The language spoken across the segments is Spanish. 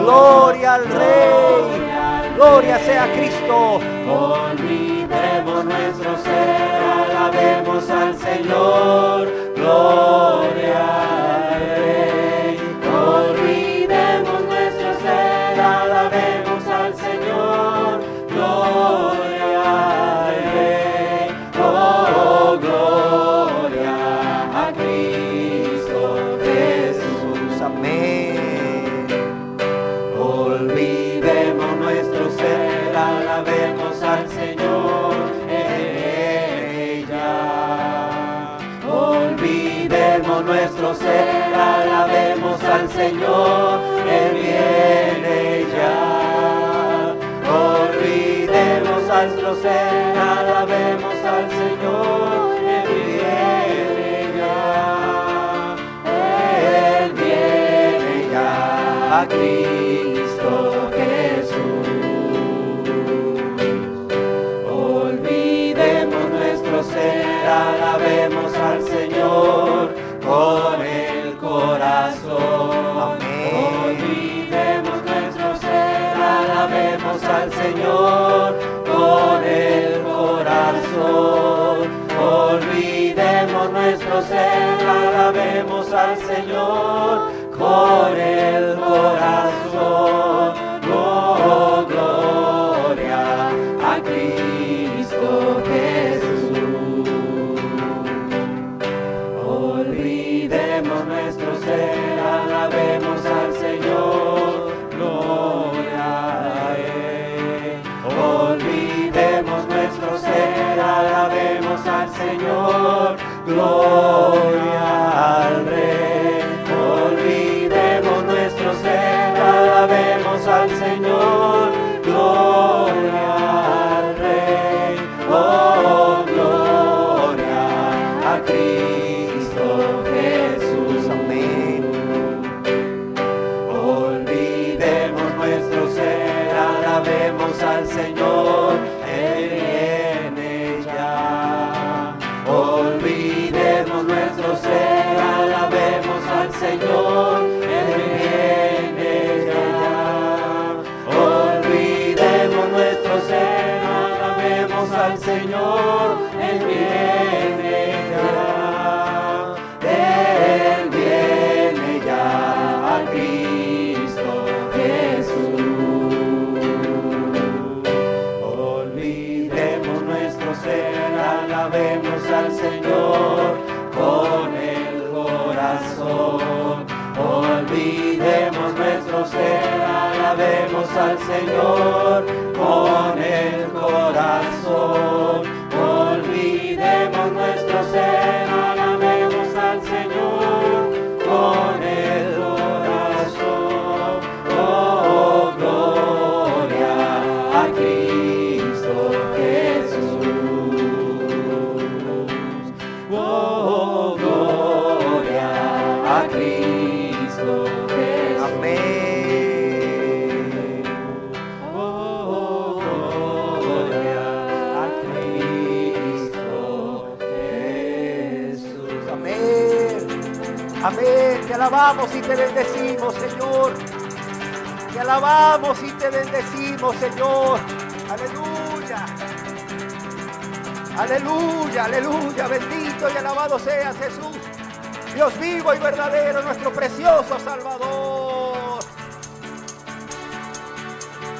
Gloria al Rey. Gloria sea a Cristo. Olvidemos nuestro ser, alabemos al Señor. Gloria al Rey. Olvidemos nuestro ser, alabemos al Señor. Gloria al Rey. Oh, gloria a Cristo Jesús. Amén. Olvidemos nuestro ser, alabemos al Señor en ella. Olvidemos nuestro ser, alabemos al Señor, Él viene ya. Olvidemos nuestro ser, alabemos al Señor, Él viene ya. Él viene ya a Cristo Jesús. Olvidemos nuestro ser, alabemos al Señor con el corazón. Amén. Olvidemos nuestro ser, alabemos al Señor con el corazón. Olvidemos nuestro ser, alabemos al Señor con el corazón. Oh, gloria a Cristo Jesús. Olvidemos nuestro ser, alabemos al Señor. Gloria a Él. Olvidemos nuestro ser, alabemos al Señor. Gloria al Rey. Olvidemos nuestro ser, alabemos al Señor. Gloria al Rey. Oh, gloria a Cristo Jesús. Amén. Olvidemos nuestro ser, alabemos al Señor, Él viene ya. Olvidemos nuestro ser, alabemos al Señor, Él viene ya. Olvidemos nuestro ser, alabemos al Señor, Él viene ya. Él viene ya a Cristo Jesús. Olvidemos nuestro ser, alabemos al Señor con el corazón. Olvidemos nuestro ser, alabemos al Señor con el corazón. Olvidemos nuestro ser, alabemos al Señor con el corazón. Oh, gloria a Cristo Jesús. Oh, gloria a Cristo Jesús. Amén. Oh, gloria a Cristo Jesús. Amén. Amén. Te alabamos y te bendecimos, Señor. Te alabamos y te bendecimos, Señor. Aleluya. Aleluya, aleluya. Bendito y alabado seas, Jesús. Dios vivo y verdadero, nuestro precioso Salvador.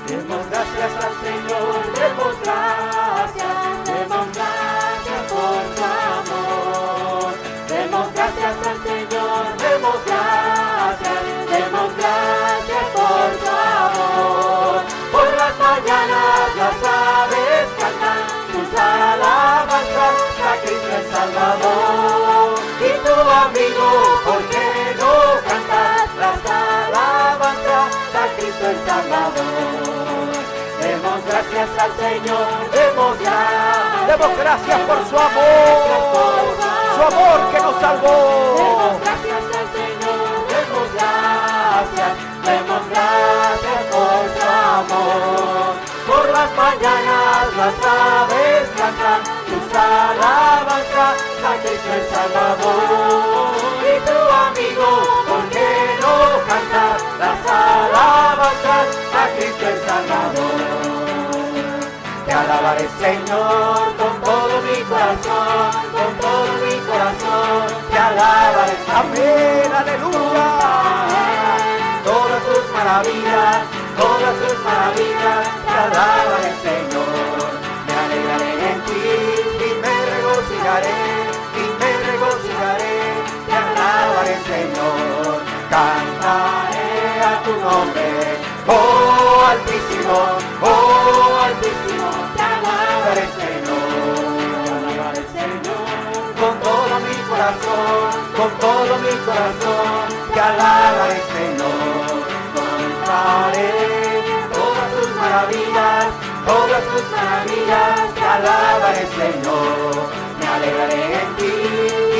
Demos gracias al Señor, demos gracias por su amor. Demos gracias al Señor, demos gracias por su amor. Por las mañanas las aves cantan sus alabanzas a Cristo el Salvador. Y tu amigo, ¿por qué no cantas las alabanzas a Cristo el Salvador? Demos gracias al Señor, demos gracias por su amor que nos salvó. Demos gracias al Señor, demos gracias por su amor. Por las mañanas las aves cantan sus alabanzas a Cristo el Salvador. Y tu amigo, ¿por qué no canta las alabanzas Salvador. Te alabaré, Señor, con todo mi corazón, con todo mi corazón. Te alabaré, Amén, aleluya. todas tus maravillas, te alabaré, Señor. Me alegraré en ti y me regocijaré, te alabaré, Señor. Cantaré a tu nombre, oh Altísimo, te alabaré, Señor, con todo mi corazón, te alabaré, Señor. Contaré todas tus maravillas, te alabaré, Señor. Me alegraré en ti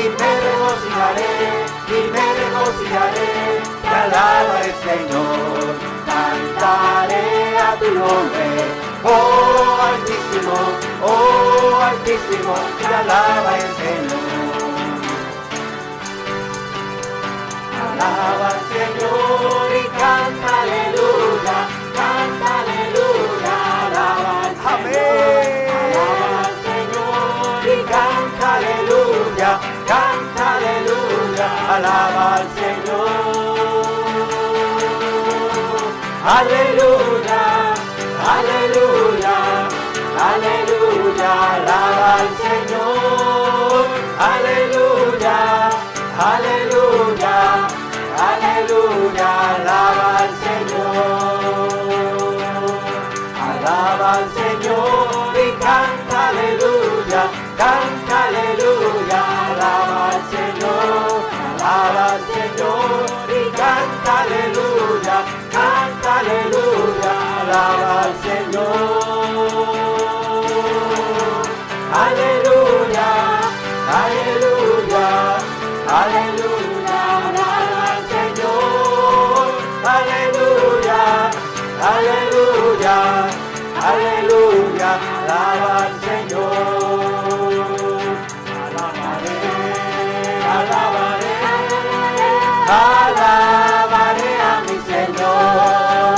y me regocijaré, te alabaré, Señor. Cantaré a tu nombre, oh Altísimo, te alabaré, Señor. Alaba al Señor y canta aleluya, alaba al Señor, Amén. alaba al Señor y canta aleluya, alaba al Señor. Aleluya, alaba al Señor. Aleluya, alaba al Señor. Alaba al Señor y canta aleluya, alaba al Señor y canta aleluya, alaba al Señor. Aleluya, alaba al Señor. Aleluya, alaba al Señor. Alabaré a mi Señor.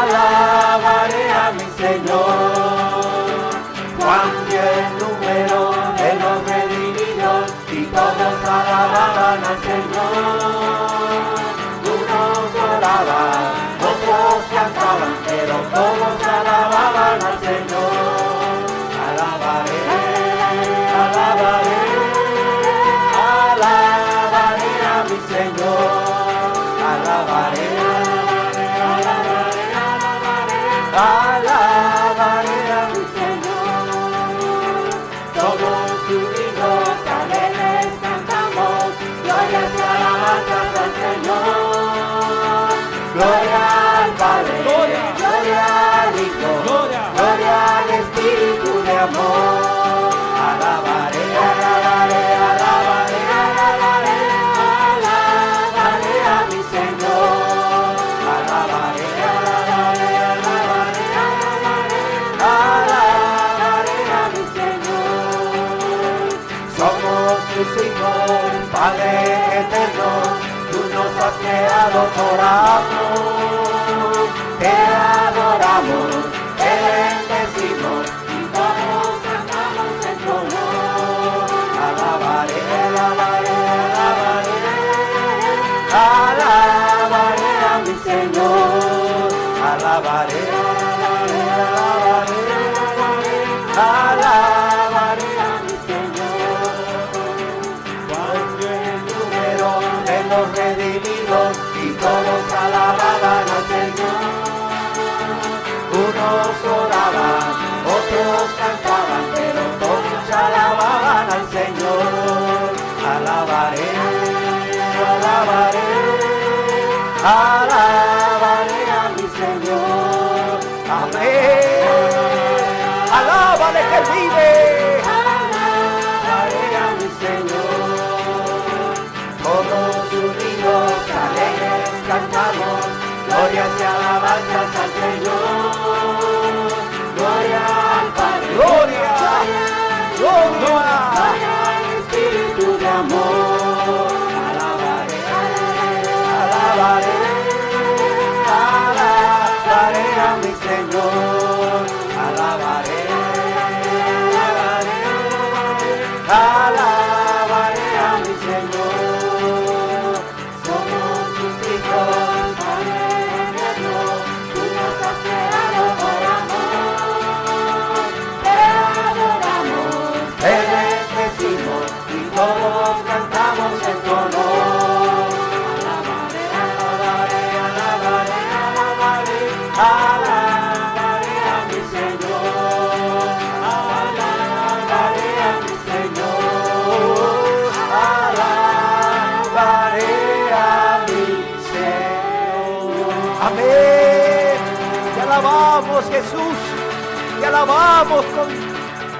Alabaré a mi Señor. Cuando el número de los redimidos y todos alababan al Señor. Unos oraban, otros cantaban, pero todos alababan al Señor. Alabaré a mi Señor. Alabaré a mi Señor. Todos unidos, alegres cantamos, glorias y alabanzas al Señor. Gloria al Padre, gloria al Hijo, gloria al Espíritu de amor. Alabaré a mi Señor. Alabaré a mi Señor. Somos tus hijos, Padre eterno, tú nos has creado por amor. Te adoramos, te bendecimos y todos cantamos en tu honor. Alabaré a mi Señor. Alabaré a mi Señor. Cuando el número de los redimidos y todos alababan al Señor. Unos oraban, otros cantaban, pero todos alababan al Señor. Alabaré a mi Señor. Amén. Alábale que Él vive. Alabaré a mi Señor. Todos unidos, alegres cantamos, glorias y alabanzas al Señor. Gloria al Padre, Gloria. Gloria. gloria al Espíritu de amor. Alabaré a alabamos, Jesús. Te alabamos con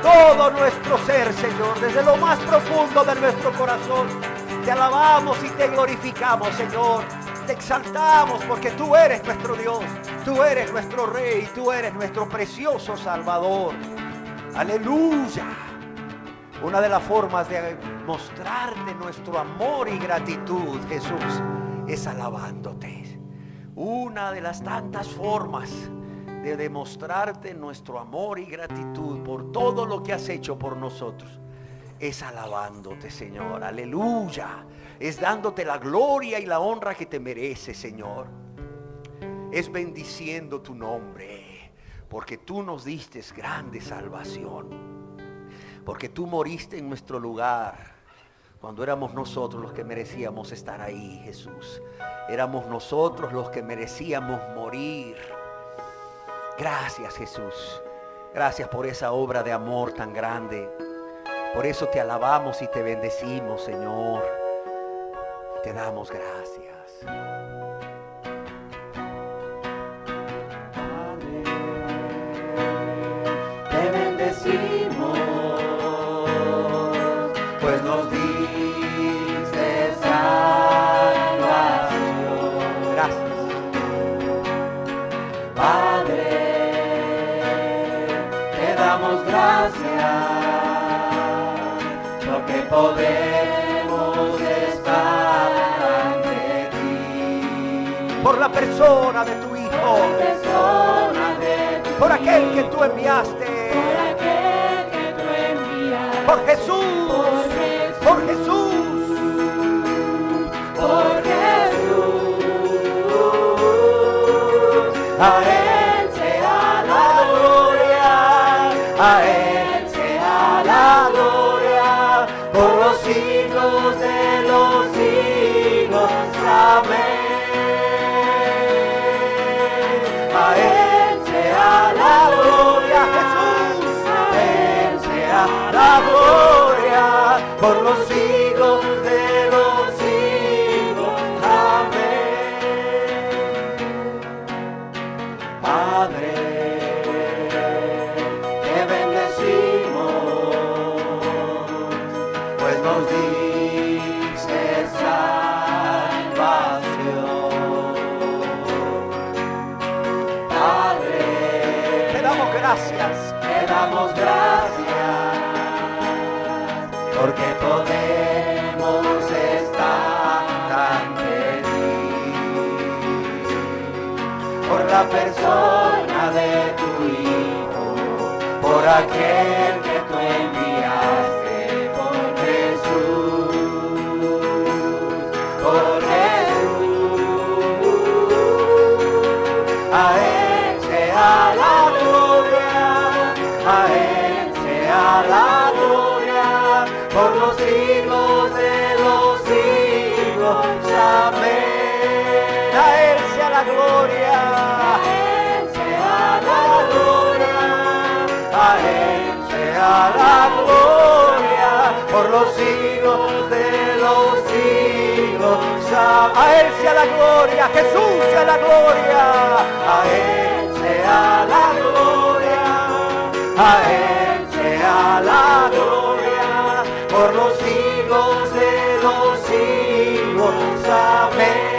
todo nuestro ser, Señor, desde lo más profundo de nuestro corazón. Te alabamos y te glorificamos, Señor. Te exaltamos porque tú eres nuestro Dios, tú eres nuestro Rey, tú eres nuestro precioso Salvador. Aleluya. Una de las formas de mostrarte nuestro amor y gratitud, Jesús, es alabándote. Una de las tantas formas de demostrarte nuestro amor y gratitud por todo lo que has hecho por nosotros es alabándote, Señor. Aleluya. Es dándote la gloria y la honra que te mereces, Señor. Es bendiciendo tu nombre, porque tú nos diste grande salvación. Porque tú moriste en nuestro lugar cuando éramos nosotros los que merecíamos estar ahí, Jesús. Éramos nosotros los que merecíamos morir. Gracias, Jesús. Gracias por esa obra de amor tan grande. Por eso te alabamos y te bendecimos, Señor. Te damos gracias. Te bendecimos, pues nos diste salvación. Gracias. Padre, te damos gracias, porque podemos estar ante ti. Por la persona de tu Hijo, por aquel que tú enviaste, por Jesús, por Jesús, por Jesús. A Él sea la gloria, a Él sea la gloria, por los siglos de los siglos. Amén. A Él sea la gloria, Jesús, a Él sea la gloria, por los siglos de los siglos. Amén. Padre, te bendecimos, pues nos diste salvación. Padre, te damos gracias. te damos gracias, porque podemos estar ante ti, por la persona de tu Hijo, por aquel que tú enviaste, por Jesús, por Jesús. A Él sea la gloria, a Él sea la gloria, por los siglos de los siglos. Amén. A Él sea la gloria. A Él sea la gloria, a Él sea la gloria, por los siglos de los siglos. Amén. A Él sea la gloria. Jesús sea la gloria. A Él sea la gloria, a Él sea la gloria, por los siglos de los siglos. Amén.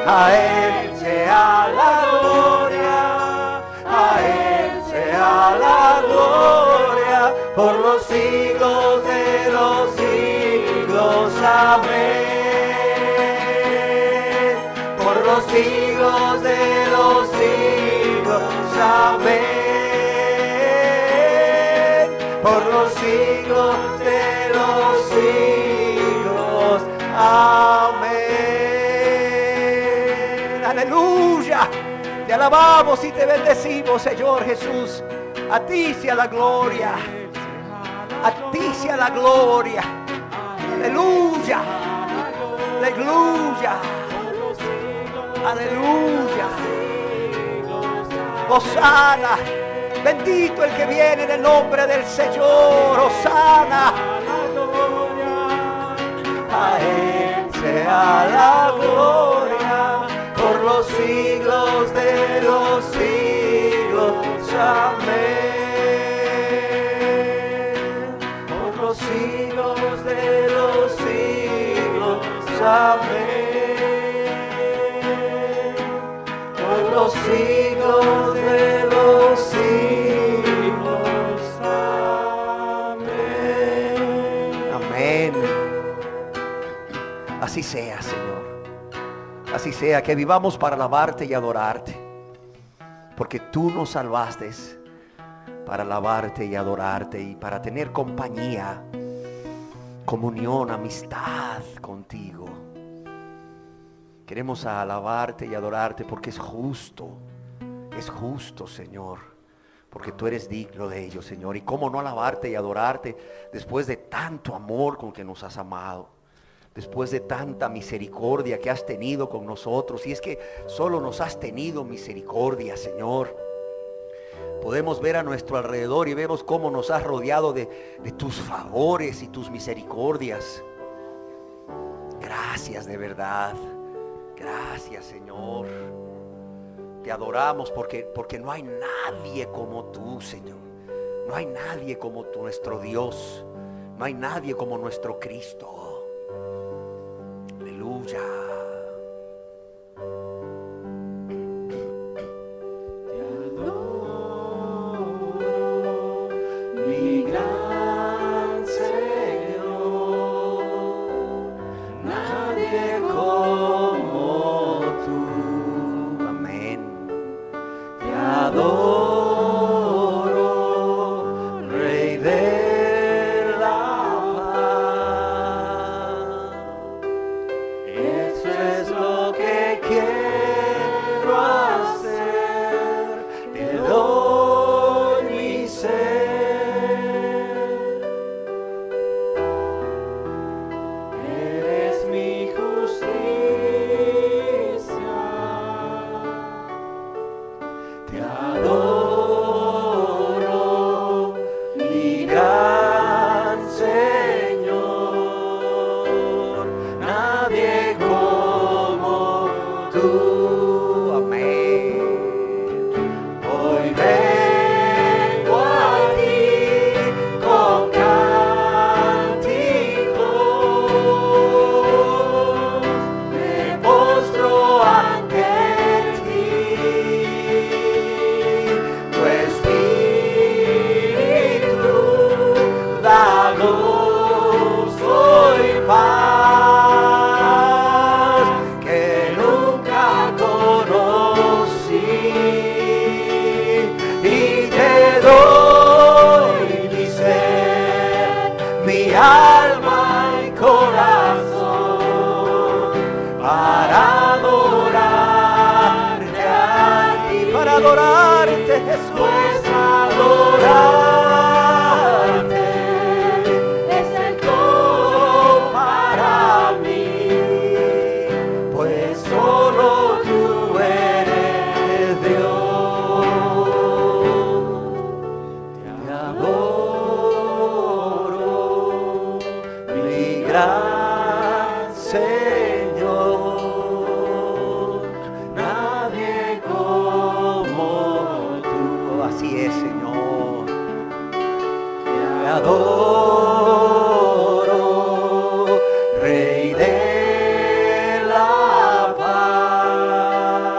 A Él sea la gloria, a Él sea la gloria, por los siglos de los siglos. Amén. Por los siglos de los siglos. Amén. Por los siglos de los siglos. Amén. Aleluya. Te alabamos y te bendecimos, Señor Jesús. A ti sea la gloria. A ti sea la gloria. Aleluya. Aleluya. Aleluya. Hosana. Bendito el que viene en el nombre del Señor. Hosana. A Él sea la gloria por los siglos los siglos. Amén. Por los siglos de los siglos. Amén. Por los siglos de los siglos. Amén. Amén. Así sea, Señor. Así sea, que vivamos para alabarte y adorarte, porque tú nos salvaste para alabarte y adorarte y para tener compañía, comunión, amistad contigo. Queremos alabarte y adorarte porque es justo, Señor, porque tú eres digno de ello, Señor. Y cómo no alabarte y adorarte después de tanto amor con que nos has amado, después de tanta misericordia que has tenido con nosotros. Y es que solo nos has tenido misericordia, Señor. Podemos ver a nuestro alrededor y vemos cómo nos has rodeado de tus favores y tus misericordias. Gracias de verdad. Gracias, Señor. Te adoramos porque no hay nadie como tú, Señor. No hay nadie como nuestro Dios. No hay nadie como nuestro Cristo. Aleluya. Te adoro, mi gran Señor. Nadie como tú. Amén. Te adoro, Rey de la paz. Eso es lo que quiero hacer, te doy mi ser. Eres mi justicia, te adoro, mi gran Señor. Nadie como tú. Amén. Hoy vengo a ti con cánticos, me postro ante ti. Tu Espíritu da gozo y paz que nunca conocí, y te doy mi ser, mi alma y corazón para adorarte a ti, para adorarte, Jesús. Pues adorarte es el todo para mí, pues solo tú eres Dios. Te adoro, mi gran Señor. Nadie como tú. Así es, Señor. Te adoro, Rey de la paz.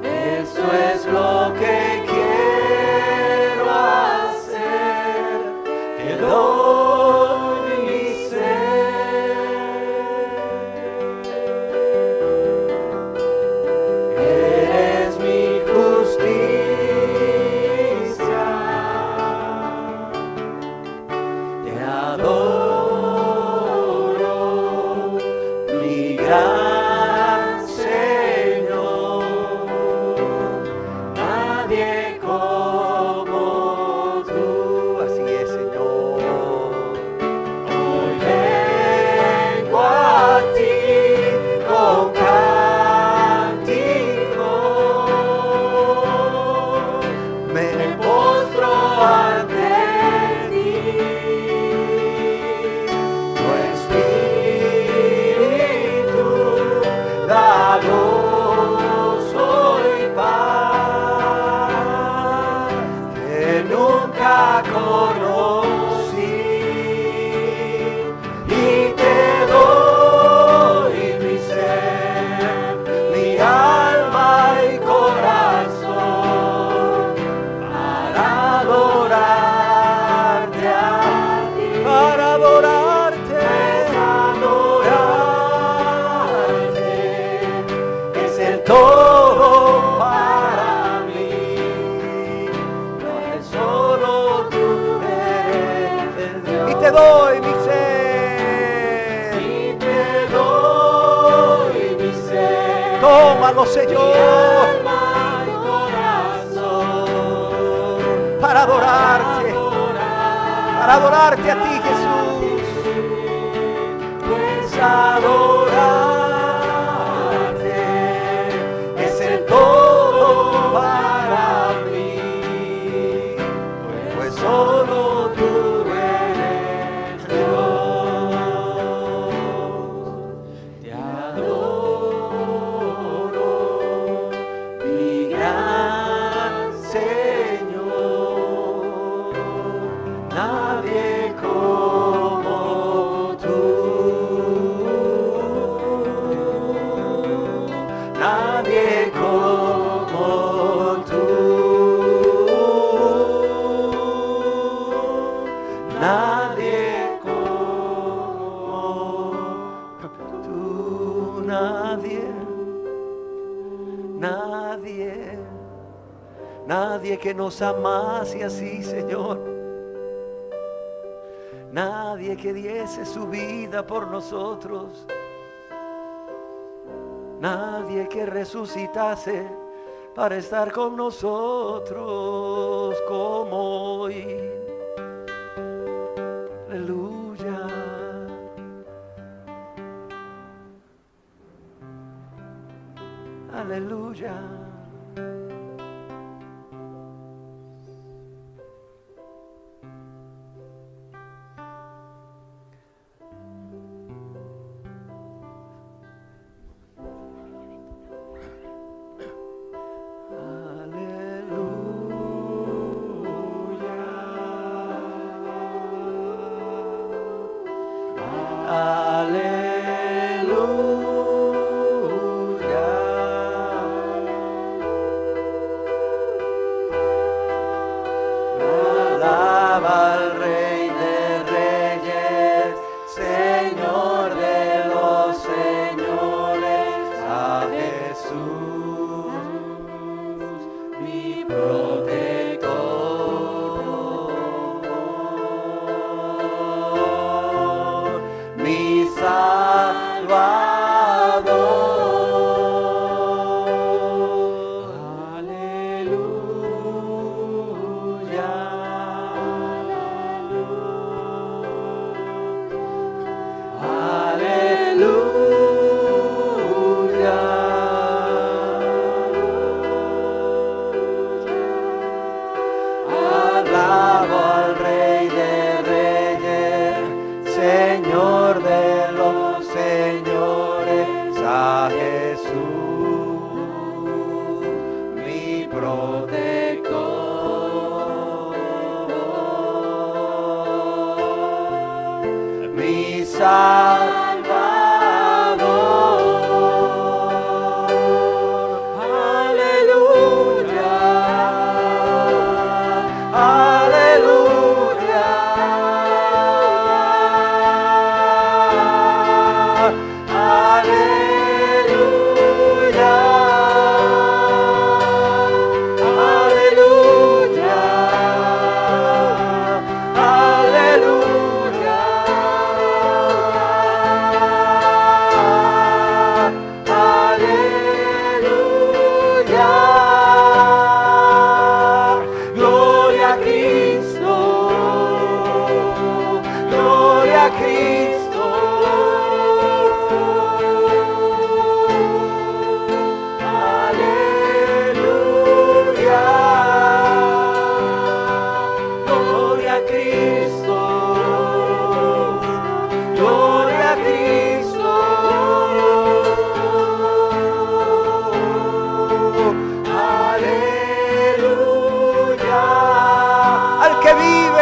Eso es lo que quiero hacer, te doy mi ser. Eres mi justicia, conocí y te doy mi ser, mi alma y corazón para adorarte a ti, para adorarte, es el todo para mí, no es solo tú eres Dios. Y te doy mi ser, y te doy mi ser, tómalo Señor, mi alma y corazón, para adorarte a ti Jesús, pues adorarte es el todo para mí, pues solo tú eres Dios. Te adoro, mi gran Señor, nadie como tú, nadie como tú, nadie como tú, nadie, nadie, nadie que nos amase así, Señor. Nadie que diese su vida por nosotros. Nadie que resucitase para estar con nosotros como hoy. Aleluya. Aleluya. Alaba al Rey de Reyes, Señor de los señores, a Jesús, mi protector, mi Salvador. Aleluya. Aleluya. Alabo al Rey de Reyes, Señor de los señores, a Jesús, mi protector, mi Salvador. Aleluya. Aleluya. Aleluya. Aleluya. Aleluya. Aleluya. Gloria a Cristo. Gloria a Cristo. Aleluya. Gloria a Cristo. Gloria a Cristo. Aleluya. Al que vive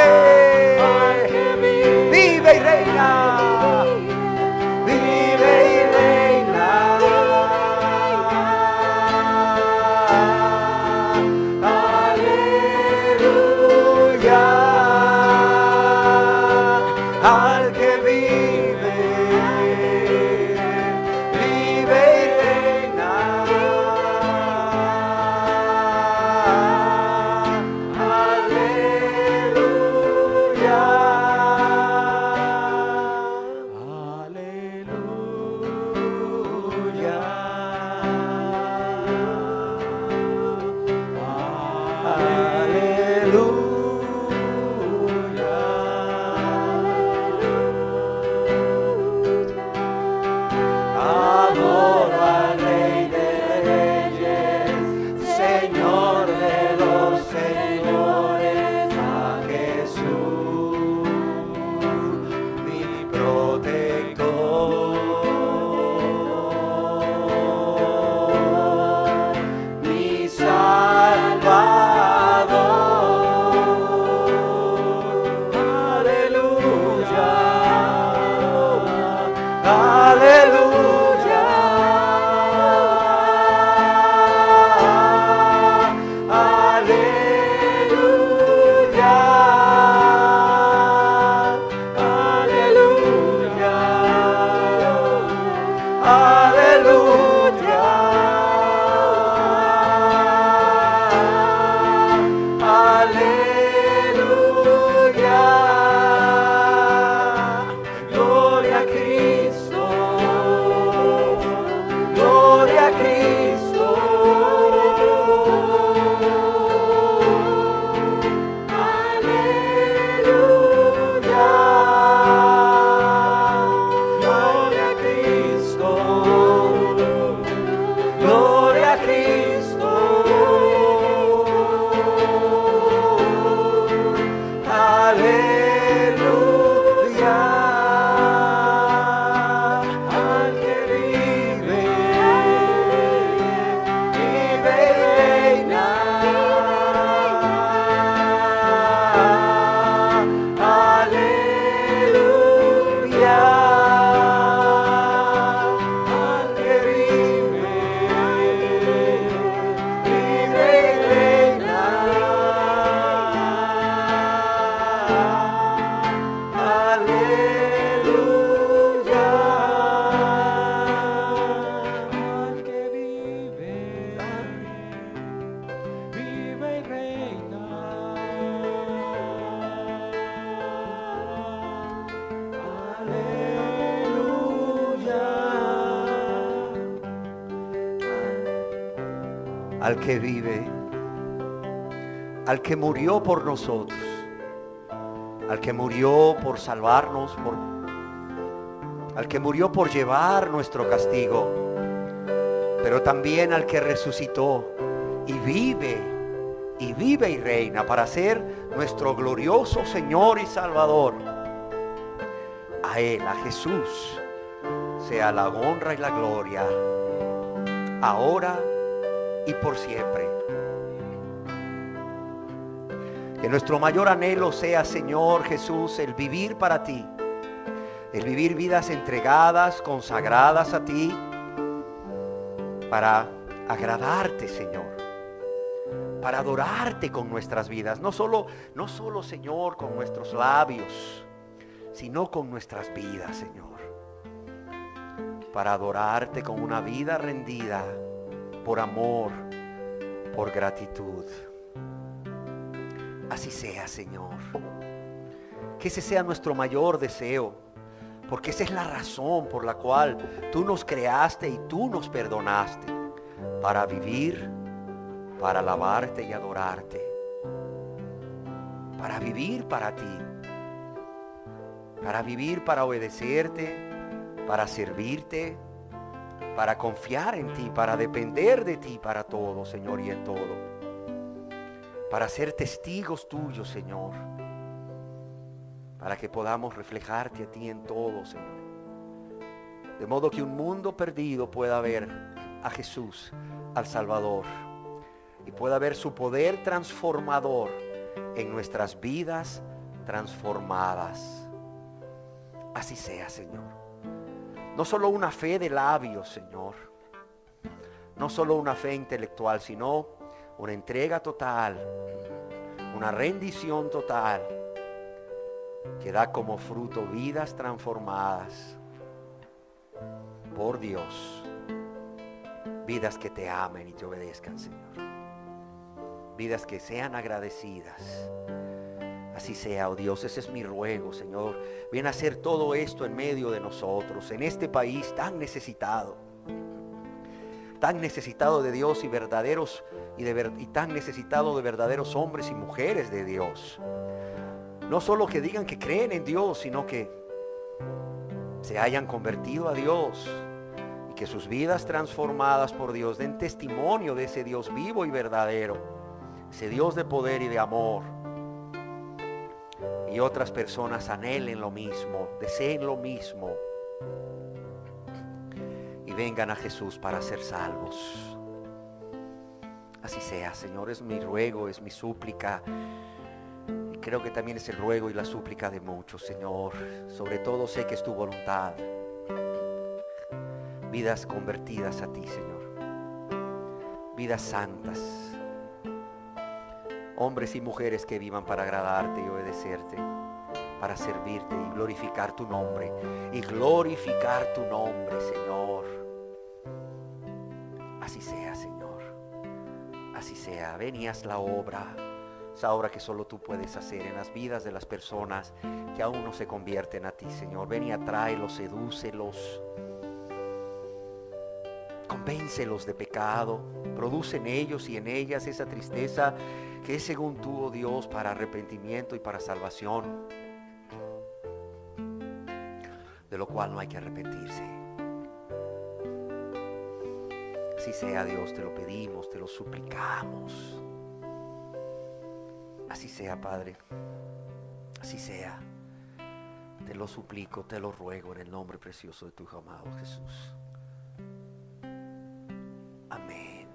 al que vive, al que murió por nosotros, al que murió por salvarnos, al que murió por llevar nuestro castigo, pero también al que resucitó y vive y reina para ser nuestro glorioso Señor y Salvador. A Él, a Jesús, sea la honra y la gloria, ahora y por siempre. Que nuestro mayor anhelo sea, Señor Jesús, el vivir para ti, el vivir vidas entregadas, consagradas a ti, para agradarte, Señor, para adorarte con nuestras vidas, no solo, Señor, con nuestros labios, sino con nuestras vidas, Señor, para adorarte con una vida rendida por amor, por gratitud. Así sea, Señor. Que ese sea nuestro mayor deseo, porque esa es la razón por la cual tú nos creaste y tú nos perdonaste, para vivir, para alabarte y adorarte, para vivir para ti, para vivir para obedecerte, para servirte, para confiar en ti, para depender de ti para todo, Señor, y en todo, para ser testigos tuyos, Señor, para que podamos reflejarte a ti en todo, Señor, de modo que un mundo perdido pueda ver a Jesús, al Salvador, y pueda ver su poder transformador en nuestras vidas transformadas. Así sea, Señor. No solo una fe de labios, Señor, no solo una fe intelectual, sino una entrega total, una rendición total, que da como fruto vidas transformadas por Dios, vidas que te amen y te obedezcan, Señor, vidas que sean agradecidas. Así sea, oh Dios, ese es mi ruego, Señor. Ven a hacer todo esto en medio de nosotros, en este país tan necesitado de Dios y verdaderos y tan necesitado de verdaderos hombres y mujeres de Dios. No solo que digan que creen en Dios, sino que se hayan convertido a Dios y que sus vidas transformadas por Dios den testimonio de ese Dios vivo y verdadero, ese Dios de poder y de amor. Y otras personas anhelen lo mismo, deseen lo mismo y vengan a Jesús para ser salvos. Así sea, Señor, es mi ruego, es mi súplica. Y creo que también es el ruego y la súplica de muchos, Señor. Sobre todo sé que es tu voluntad. Vidas convertidas a ti, Señor. Vidas santas. Hombres y mujeres que vivan para agradarte y obedecerte, para servirte y glorificar tu nombre. Y glorificar tu nombre, Señor. Así sea, Señor. Así sea. Ven y haz la obra. Esa obra que solo tú puedes hacer en las vidas de las personas que aún no se convierten a ti, Señor. Ven y atráelos, sedúcelos. Convéncelos de pecado. Produce en ellos y en ellas esa tristeza que es según tú, oh Dios, para arrepentimiento y para salvación, de lo cual no hay que arrepentirse. Así sea, Dios, te lo pedimos, te lo suplicamos. Así sea, Padre. Así sea. Te lo suplico, te lo ruego en el nombre precioso de tu Hijo amado Jesús. Amén.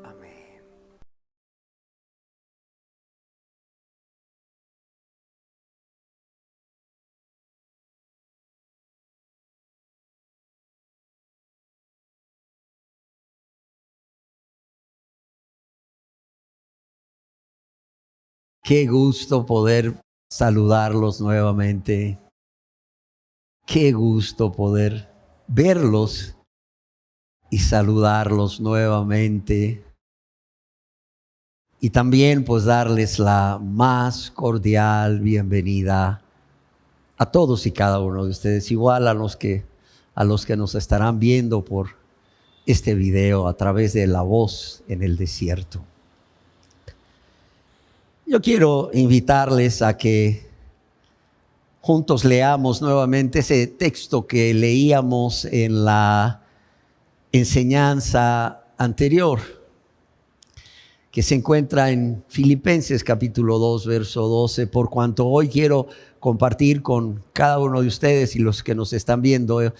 Amén. Qué gusto poder saludarlos nuevamente. Qué gusto poder verlos y saludarlos nuevamente. Y también pues darles la más cordial bienvenida a todos y cada uno de ustedes, igual a los que nos estarán viendo por este video a través de La Voz en el Desierto. Yo quiero invitarles a que juntos leamos nuevamente ese texto que leíamos en la enseñanza anterior, que se encuentra en Filipenses capítulo 2, verso 12, por cuanto hoy quiero compartir con cada uno de ustedes y los que nos están viendo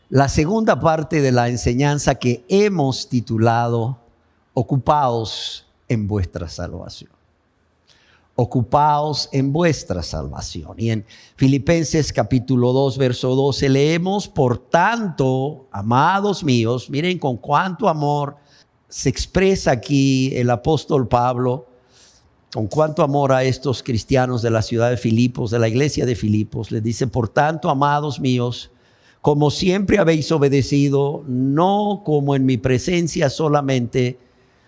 la segunda parte de la enseñanza que hemos titulado Ocupaos en vuestra salvación. Ocupaos en vuestra salvación. Y en Filipenses capítulo 2, verso 12 leemos: por tanto, amados míos, miren con cuánto amor se expresa aquí el apóstol Pablo, con cuánto amor a estos cristianos de la ciudad de Filipos, de la iglesia de Filipos. Les dice: por tanto, amados míos, como siempre habéis obedecido, no como en mi presencia solamente,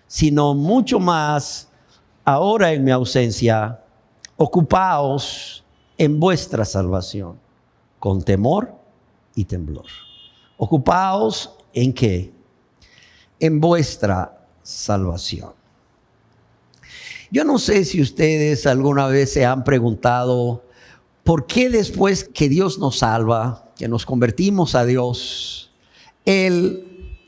sino mucho más ahora en mi ausencia, ocupaos en vuestra salvación, con temor y temblor. Ocupaos en ¿qué? En vuestra salvación. Yo no sé si ustedes alguna vez se han preguntado por qué después que Dios nos salva, que nos convertimos a Dios, Él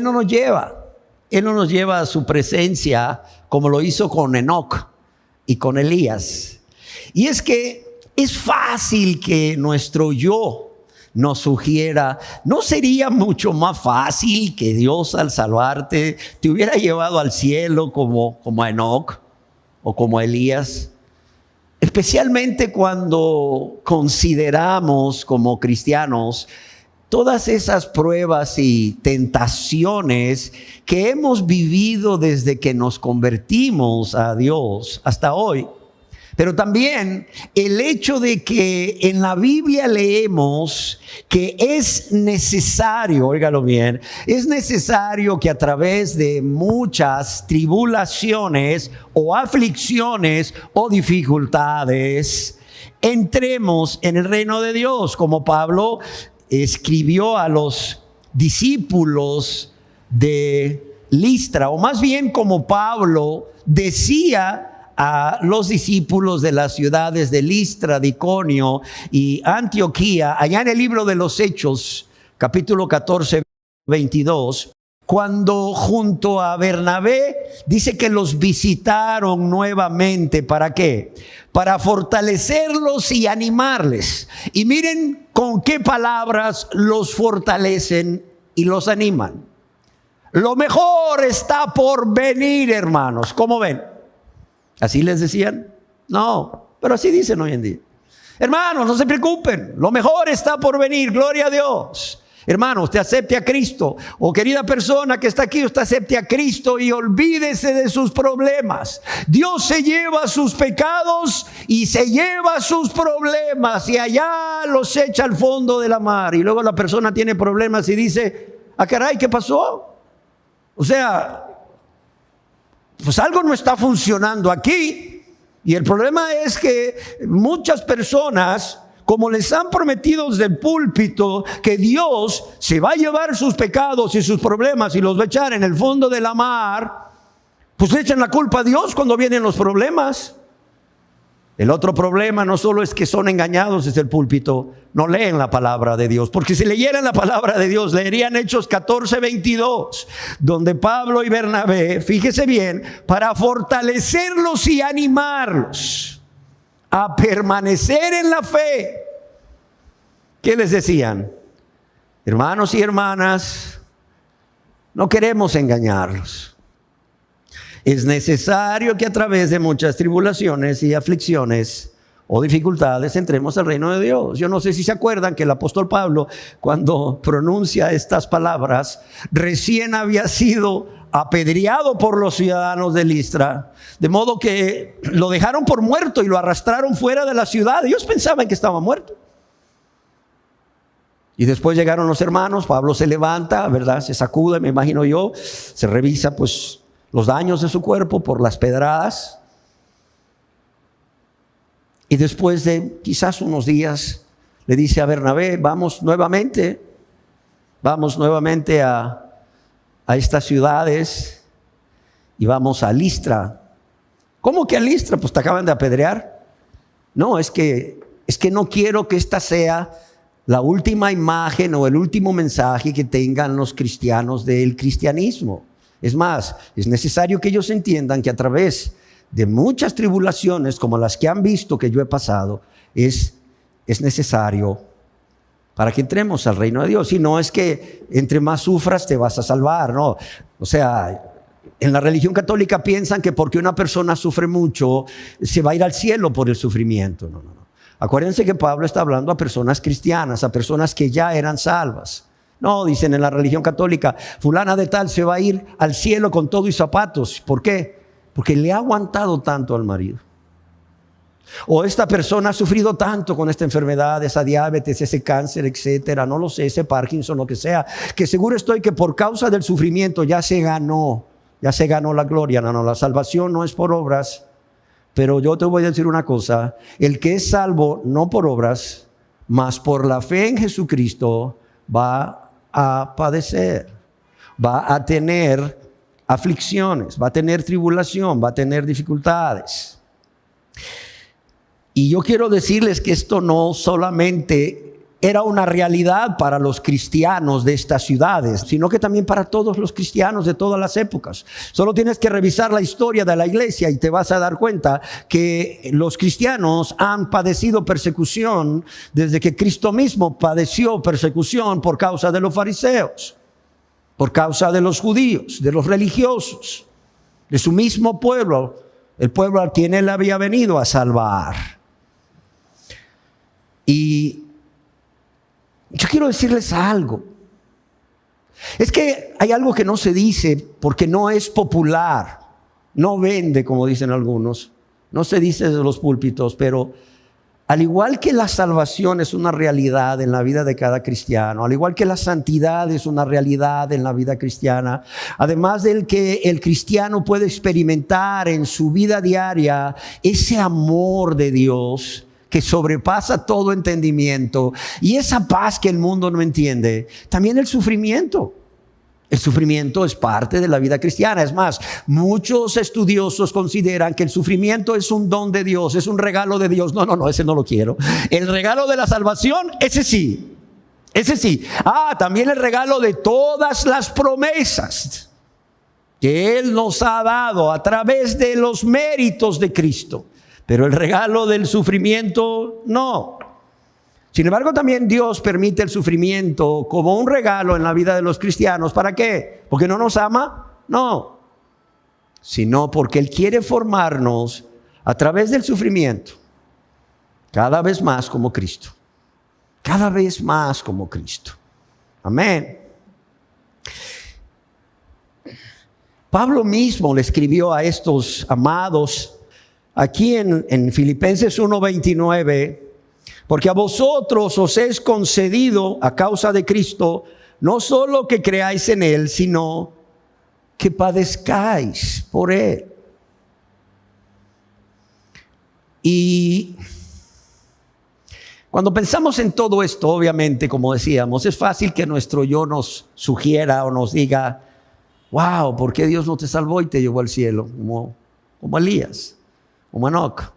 no nos lleva. Él no nos lleva a su presencia como lo hizo con Enoc y con Elías. Y es que es fácil que nuestro yo nos sugiera: ¿no sería mucho más fácil que Dios al salvarte te hubiera llevado al cielo como a Enoc o como a Elías? Especialmente cuando consideramos como cristianos todas esas pruebas y tentaciones que hemos vivido desde que nos convertimos a Dios hasta hoy. Pero también el hecho de que en la Biblia leemos que es necesario, óigalo bien, es necesario que a través de muchas tribulaciones o aflicciones o dificultades entremos en el reino de Dios, como Pablo escribió a los discípulos de Listra, o más bien como Pablo decía a los discípulos de las ciudades de Listra, de Iconio y Antioquía, allá en el libro de los Hechos, capítulo 14, 22, cuando junto a Bernabé dice que los visitaron nuevamente. ¿Para qué? Para fortalecerlos y animarles. Y miren con qué palabras los fortalecen y los animan. Lo mejor está por venir, hermanos. ¿Cómo ven? ¿Así les decían? No, pero así dicen hoy en día. Hermanos, no se preocupen, lo mejor está por venir, gloria a Dios. Hermano, usted acepte a Cristo, o querida persona que está aquí, usted acepte a Cristo y olvídese de sus problemas. Dios se lleva sus pecados y se lleva sus problemas y allá los echa al fondo de la mar. Y luego la persona tiene problemas y dice: ah, caray, ¿qué pasó? O sea, pues algo no está funcionando aquí. Y el problema es que muchas personas, como les han prometido desde el púlpito que Dios se va a llevar sus pecados y sus problemas y los va a echar en el fondo de la mar, pues le echan la culpa a Dios cuando vienen los problemas. El otro problema no solo es que son engañados desde el púlpito, no leen la palabra de Dios, porque si leyeran la palabra de Dios, leerían Hechos 14, 22, donde Pablo y Bernabé, fíjese bien, para fortalecerlos y animarlos a permanecer en la fe, ¿qué les decían? Hermanos y hermanas, no queremos engañarlos. Es necesario que a través de muchas tribulaciones y aflicciones o dificultades entremos al reino de Dios. Yo no sé si se acuerdan que el apóstol Pablo, cuando pronuncia estas palabras, recién había sido apedreado por los ciudadanos de Listra, de modo que lo dejaron por muerto y lo arrastraron fuera de la ciudad. Ellos pensaban que estaba muerto. Y después llegaron los hermanos, Pablo se levanta, ¿verdad? Se sacude, me imagino yo, se revisa pues los daños de su cuerpo por las pedradas. Y después de quizás unos días le dice a Bernabé: vamos nuevamente a a estas ciudades, íbamos a Listra. ¿Cómo que a Listra? Pues te acaban de apedrear. No, es que no quiero que esta sea la última imagen o el último mensaje que tengan los cristianos del cristianismo. Es más, es necesario que ellos entiendan que a través de muchas tribulaciones como las que han visto que yo he pasado, es necesario para que entremos al reino de Dios. Y no es que entre más sufras te vas a salvar, no. O sea, en la religión católica piensan que porque una persona sufre mucho se va a ir al cielo por el sufrimiento. No. Acuérdense que Pablo está hablando a personas cristianas, a personas que ya eran salvas. No, dicen en la religión católica, fulana de tal se va a ir al cielo con todo y zapatos. ¿Por qué? Porque le ha aguantado tanto al marido. O esta persona ha sufrido tanto con esta enfermedad, esa diabetes, ese cáncer, etcétera, no lo sé, ese Parkinson, lo que sea, que seguro estoy que por causa del sufrimiento ya se ganó la gloria. No, la salvación no es por obras. Pero yo te voy a decir una cosa, el que es salvo no por obras, mas por la fe en Jesucristo va a padecer, va a tener aflicciones, va a tener tribulación, va a tener dificultades. Y yo quiero decirles que esto no solamente era una realidad para los cristianos de estas ciudades, sino que también para todos los cristianos de todas las épocas. Solo tienes que revisar la historia de la iglesia y te vas a dar cuenta que los cristianos han padecido persecución desde que Cristo mismo padeció persecución por causa de los fariseos, por causa de los judíos, de los religiosos, de su mismo pueblo, el pueblo al quien él había venido a salvar. Y yo quiero decirles algo. Es que hay algo que no se dice porque no es popular, no vende, como dicen algunos, no se dice desde los púlpitos, pero al igual que la salvación es una realidad en la vida de cada cristiano, al igual que la santidad es una realidad en la vida cristiana, además del que el cristiano puede experimentar en su vida diaria ese amor de Dios que sobrepasa todo entendimiento y esa paz que el mundo no entiende, también el sufrimiento. El sufrimiento es parte de la vida cristiana. Es más, muchos estudiosos consideran que el sufrimiento es un don de Dios, es un regalo de Dios. No, ese no lo quiero. El regalo de la salvación, ese sí. También el regalo de todas las promesas que Él nos ha dado a través de los méritos de Cristo. Pero el regalo del sufrimiento, no. Sin embargo, también Dios permite el sufrimiento como un regalo en la vida de los cristianos. ¿Para qué? ¿Porque no nos ama? No. Sino porque Él quiere formarnos a través del sufrimiento cada vez más como Cristo. Cada vez más como Cristo. Amén. Pablo mismo le escribió a estos amados aquí en Filipenses 1:29, porque a vosotros os es concedido a causa de Cristo, no solo que creáis en Él, sino que padezcáis por Él. Y cuando pensamos en todo esto, obviamente, como decíamos, es fácil que nuestro yo nos sugiera o nos diga, wow, ¿por qué Dios no te salvó y te llevó al cielo? Como Elías. Como Enoc.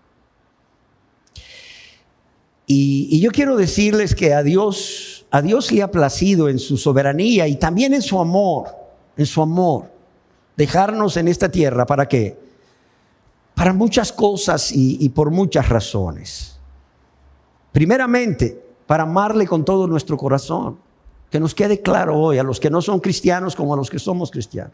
Y yo quiero decirles que a Dios le ha placido en su soberanía y también en su amor, dejarnos en esta tierra. ¿Para qué? Para muchas cosas y por muchas razones. Primeramente, para amarle con todo nuestro corazón. Que nos quede claro hoy a los que no son cristianos como a los que somos cristianos.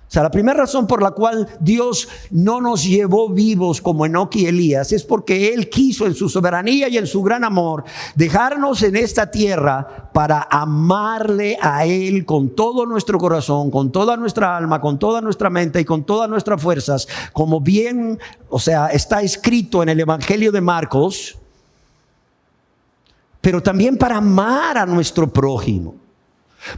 O sea, la primera razón por la cual Dios no nos llevó vivos como Enoc y Elías es porque Él quiso en su soberanía y en su gran amor dejarnos en esta tierra para amarle a Él con todo nuestro corazón, con toda nuestra alma, con toda nuestra mente y con todas nuestras fuerzas, como bien, está escrito en el Evangelio de Marcos, pero también para amar a nuestro prójimo.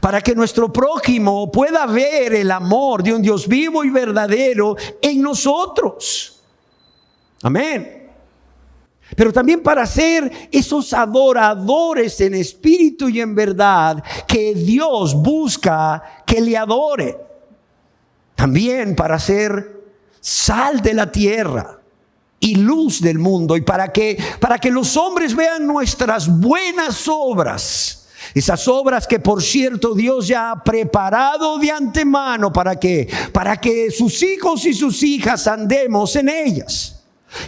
Para que nuestro prójimo pueda ver el amor de un Dios vivo y verdadero en nosotros. Amén. Pero también para ser esos adoradores en espíritu y en verdad que Dios busca que le adore. también para ser sal de la tierra y luz del mundo, y para que los hombres vean nuestras buenas obras, esas obras que por cierto Dios ya ha preparado de antemano para que sus hijos y sus hijas andemos en ellas.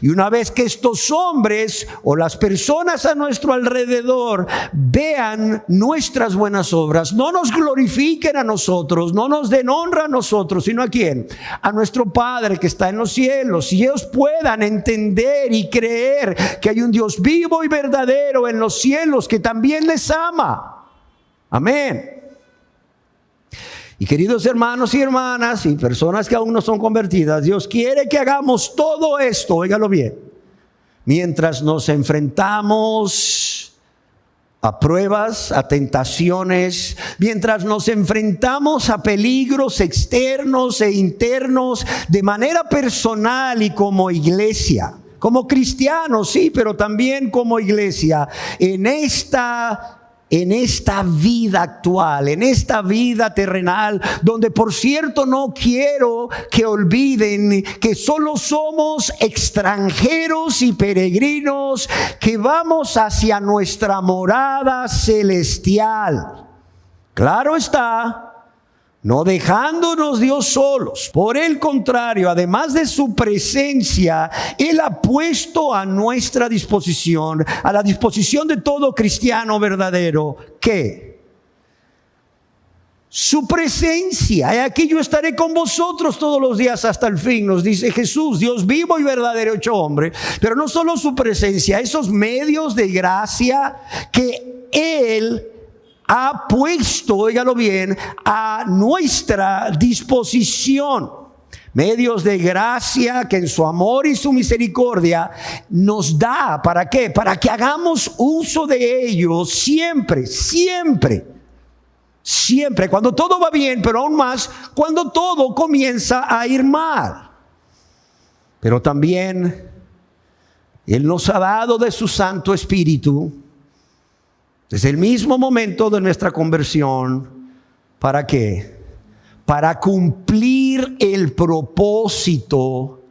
Y una vez que estos hombres o las personas a nuestro alrededor vean nuestras buenas obras, no nos glorifiquen a nosotros, no nos den honra a nosotros, sino ¿a quién? A nuestro Padre que está en los cielos. Y ellos puedan entender y creer que hay un Dios vivo y verdadero en los cielos que también les ama. Amén. Y queridos hermanos y hermanas y personas que aún no son convertidas, Dios quiere que hagamos todo esto, óigalo bien, mientras nos enfrentamos a pruebas, a tentaciones, mientras nos enfrentamos a peligros externos e internos de manera personal y como iglesia, como cristianos, sí, pero también como iglesia, en esta vida actual, en esta vida terrenal, donde por cierto no quiero que olviden que solo somos extranjeros y peregrinos que vamos hacia nuestra morada celestial. Claro está, no dejándonos Dios solos. Por el contrario, además de su presencia, Él ha puesto a nuestra disposición, a la disposición de todo cristiano verdadero, ¿qué? Su presencia. Y aquí yo estaré con vosotros todos los días hasta el fin, nos dice Jesús, Dios vivo y verdadero hecho hombre. Pero no solo su presencia, esos medios de gracia que Él ha puesto, óigalo bien, a nuestra disposición. Medios de gracia que en su amor y su misericordia nos da. ¿Para qué? Para que hagamos uso de ellos siempre, siempre. Siempre, cuando todo va bien, pero aún más cuando todo comienza a ir mal. Pero también Él nos ha dado de su Santo Espíritu desde el mismo momento de nuestra conversión. ¿Para qué? Para cumplir el propósito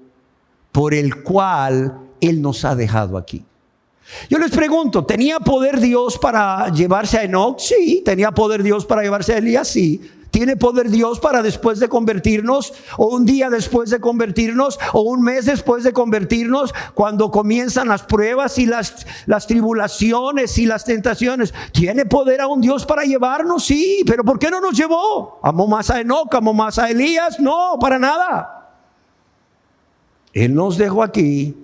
por el cual Él nos ha dejado aquí. Yo les pregunto, ¿tenía poder Dios para llevarse a Enoc? Sí. ¿Tenía poder Dios para llevarse a Elías? Sí. ¿Tiene poder Dios para después de convertirnos, o un día después de convertirnos, o un mes después de convertirnos, cuando comienzan las pruebas y las tribulaciones y las tentaciones? ¿Tiene poder aún Dios para llevarnos? Sí, pero ¿por qué no nos llevó? ¿Amó más a Enoc? ¿Amó más a Elías? No, para nada. Él nos dejó aquí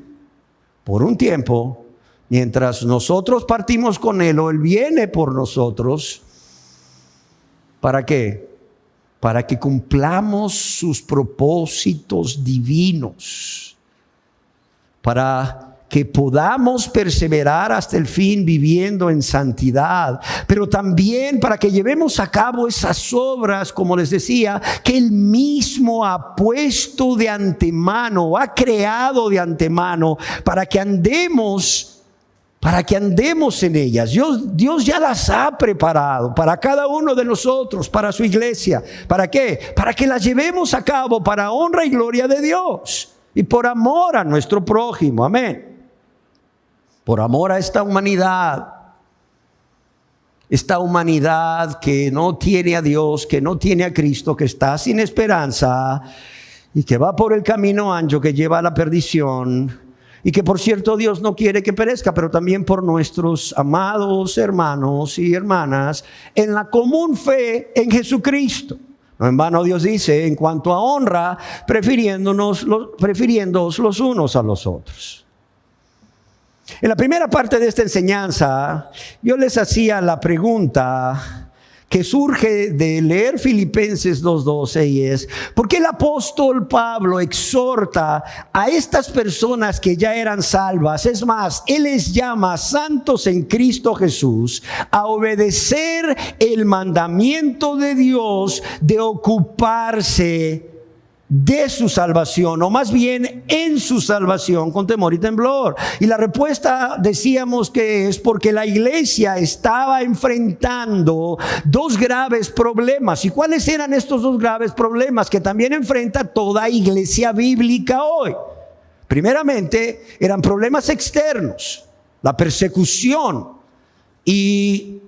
por un tiempo, mientras nosotros partimos con Él, o Él viene por nosotros. ¿Para qué? Para que cumplamos sus propósitos divinos, para que podamos perseverar hasta el fin viviendo en santidad, pero también para que llevemos a cabo esas obras, como les decía, que Él mismo ha puesto de antemano, ha creado de antemano, para que andemos en ellas. Dios ya las ha preparado para cada uno de nosotros, para su iglesia. ¿Para qué? Para que las llevemos a cabo para honra y gloria de Dios y por amor a nuestro prójimo. Amén. Por amor a esta humanidad que no tiene a Dios, que no tiene a Cristo, que está sin esperanza y que va por el camino ancho que lleva a la perdición. Y que por cierto Dios no quiere que perezca, pero también por nuestros amados hermanos y hermanas en la común fe en Jesucristo. No en vano Dios dice, en cuanto a honra, prefiriéndoos los unos a los otros. En la primera parte de esta enseñanza, yo les hacía la pregunta que surge de leer Filipenses 2:12, y es: ¿por qué el apóstol Pablo exhorta a estas personas que ya eran salvas? Es más, él les llama santos en Cristo Jesús a obedecer el mandamiento de Dios de ocuparse de su salvación, o más bien en su salvación, con temor y temblor. Y la respuesta decíamos que es porque la iglesia estaba enfrentando dos graves problemas. ¿Y cuáles eran estos dos graves problemas que también enfrenta toda iglesia bíblica hoy? Primeramente, eran problemas externos, la persecución y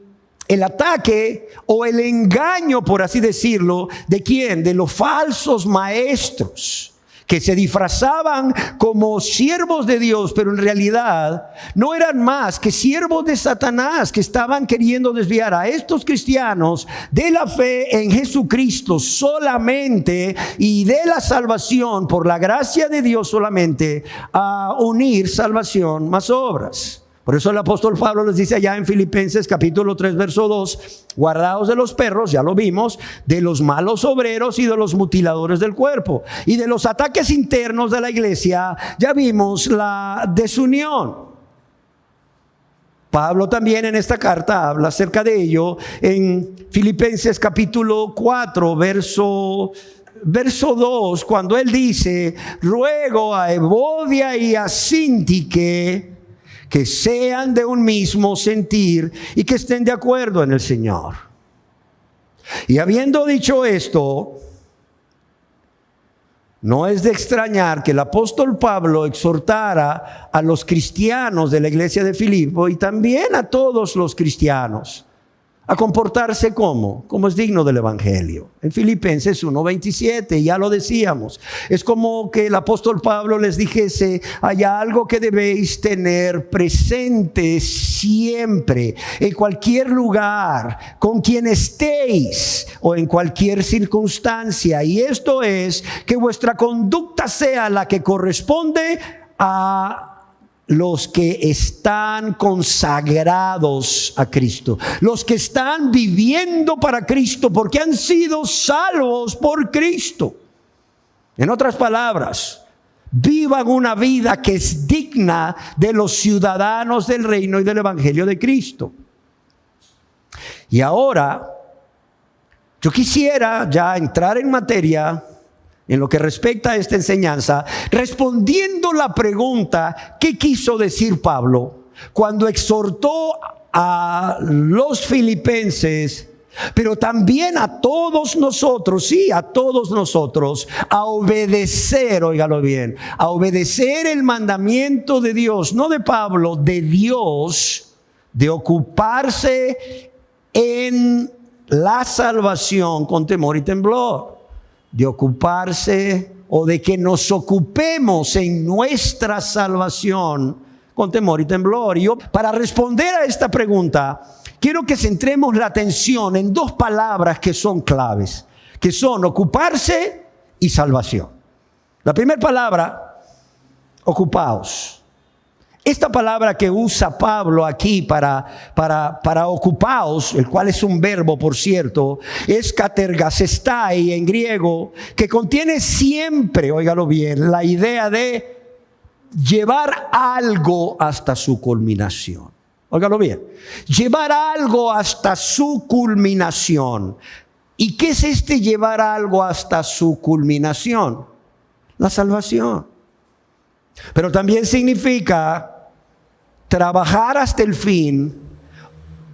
el ataque o el engaño, por así decirlo, ¿de quién? De los falsos maestros que se disfrazaban como siervos de Dios, pero en realidad no eran más que siervos de Satanás, que estaban queriendo desviar a estos cristianos de la fe en Jesucristo solamente y de la salvación por la gracia de Dios solamente, a unir salvación más obras. Por eso el apóstol Pablo les dice allá en Filipenses capítulo 3 verso 2, guardaos de los perros, ya lo vimos, de los malos obreros y de los mutiladores del cuerpo. Y de los ataques internos de la iglesia, ya vimos la desunión. Pablo también en esta carta habla acerca de ello en Filipenses capítulo 4 verso 2, cuando él dice: ruego a Evodia y a Síntique que sean de un mismo sentir y que estén de acuerdo en el Señor. Y habiendo dicho esto, no es de extrañar que el apóstol Pablo exhortara a los cristianos de la iglesia de Filipo y también a todos los cristianos a comportarse como es digno del evangelio. En Filipenses 1:27, ya lo decíamos, es como que el apóstol Pablo les dijese: hay algo que debéis tener presente siempre, en cualquier lugar, con quien estéis o en cualquier circunstancia, y esto es que vuestra conducta sea la que corresponde a los que están consagrados a Cristo, los que están viviendo para Cristo, porque han sido salvos por Cristo. En otras palabras, vivan una vida que es digna de los ciudadanos del reino y del evangelio de Cristo. Y ahora, yo quisiera ya entrar en materia en lo que respecta a esta enseñanza, respondiendo la pregunta: ¿qué quiso decir Pablo cuando exhortó a los filipenses, pero también a todos nosotros, sí, a todos nosotros, a obedecer, óigalo bien, a obedecer el mandamiento de Dios, no de Pablo, de Dios, de ocuparse en la salvación con temor y temblor? De ocuparse o de que nos ocupemos en nuestra salvación con temor y temblor. Y yo, para responder a esta pregunta, quiero que centremos la atención en dos palabras que son claves, que son ocuparse y salvación. La primera palabra, ocupaos. Esta palabra que usa Pablo aquí para ocupaos, el cual es un verbo, por cierto, es katergasestai en griego, que contiene siempre, óigalo bien, la idea de llevar algo hasta su culminación. Óigalo bien, llevar algo hasta su culminación. ¿Y qué es este llevar algo hasta su culminación? La salvación. Pero también significa trabajar hasta el fin,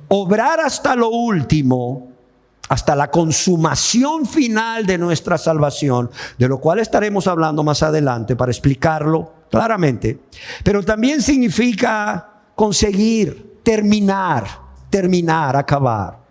obrar hasta lo último, hasta la consumación final de nuestra salvación, de lo cual estaremos hablando más adelante para explicarlo claramente. Pero también significa conseguir, terminar, acabar.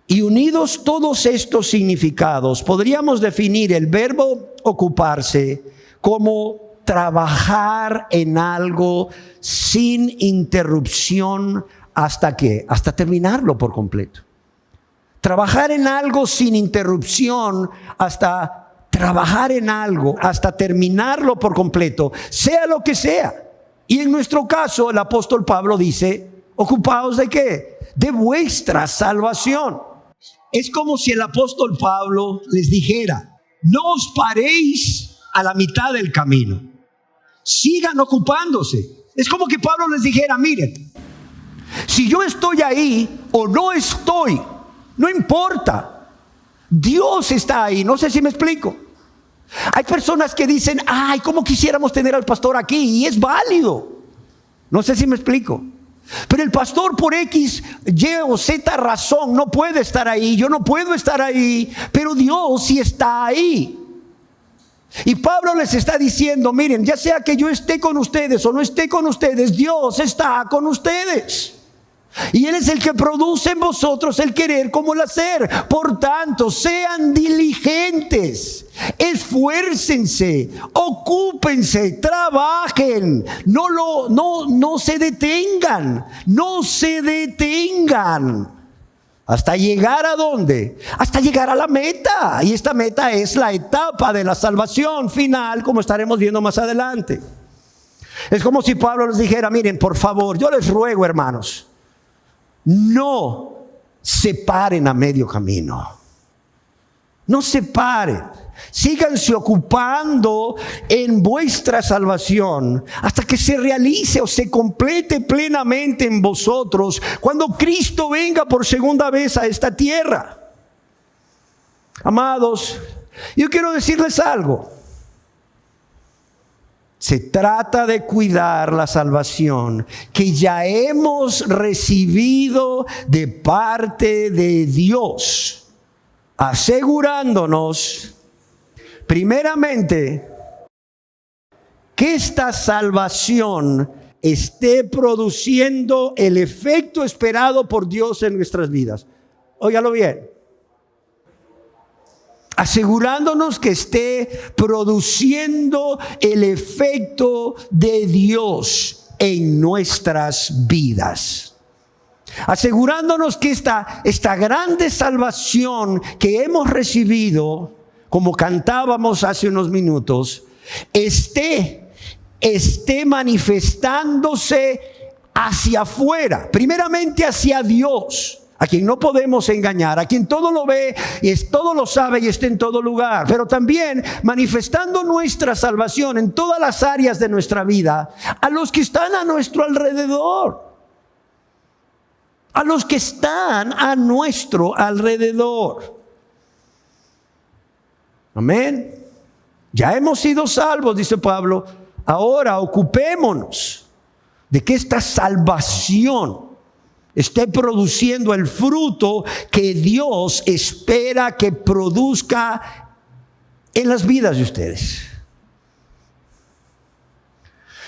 Y unidos todos estos significados, podríamos definir el verbo ocuparse como trabajar en algo sin interrupción. ¿Hasta qué? Hasta terminarlo por completo. Trabajar en algo sin interrupción hasta trabajar en algo, hasta terminarlo por completo, sea lo que sea. Y en nuestro caso, el apóstol Pablo dice: ocupaos ¿de qué? De vuestra salvación. Es como si el apóstol Pablo les dijera: no os paréis a la mitad del camino, sigan ocupándose. Es como que Pablo les dijera: miren, si yo estoy ahí o no estoy, no importa, Dios está ahí. No sé si me explico. Hay personas que dicen, ay, ¿cómo quisiéramos tener al pastor aquí? Y es válido. No sé si me explico. Pero el pastor por X, Y o Z razón no puede estar ahí. Yo no puedo estar ahí. Pero Dios sí está ahí. Y Pablo les está diciendo, miren, ya sea que yo esté con ustedes o no esté con ustedes, Dios está con ustedes. Y Él es el que produce en vosotros el querer como el hacer. Por tanto, sean diligentes, esfuércense, ocúpense, trabajen, no se detengan, no se detengan. ¿Hasta llegar a dónde? Hasta llegar a la meta. Y esta meta es la etapa de la salvación final, como estaremos viendo más adelante. Es como si Pablo les dijera, miren, por favor, yo les ruego, hermanos, no se paren a medio camino. No se paren. Síganse ocupando en vuestra salvación hasta que se realice o se complete plenamente en vosotros cuando Cristo venga por segunda vez a esta tierra. Amados, yo quiero decirles algo. Se trata de cuidar la salvación que ya hemos recibido de parte de Dios, asegurándonos primeramente que esta salvación esté produciendo el efecto esperado por Dios en nuestras vidas. Óigalo bien. Asegurándonos que esté produciendo el efecto de Dios en nuestras vidas. Asegurándonos que esta grande salvación que hemos recibido, como cantábamos hace unos minutos, esté manifestándose hacia afuera, primeramente hacia Dios, a quien no podemos engañar, a quien todo lo ve y todo lo sabe y está en todo lugar, pero también manifestando nuestra salvación en todas las áreas de nuestra vida, a los que están a nuestro alrededor. A los que están a nuestro alrededor. Amén. Ya hemos sido salvos, dice Pablo. Ahora ocupémonos de que esta salvación esté produciendo el fruto que Dios espera que produzca en las vidas de ustedes.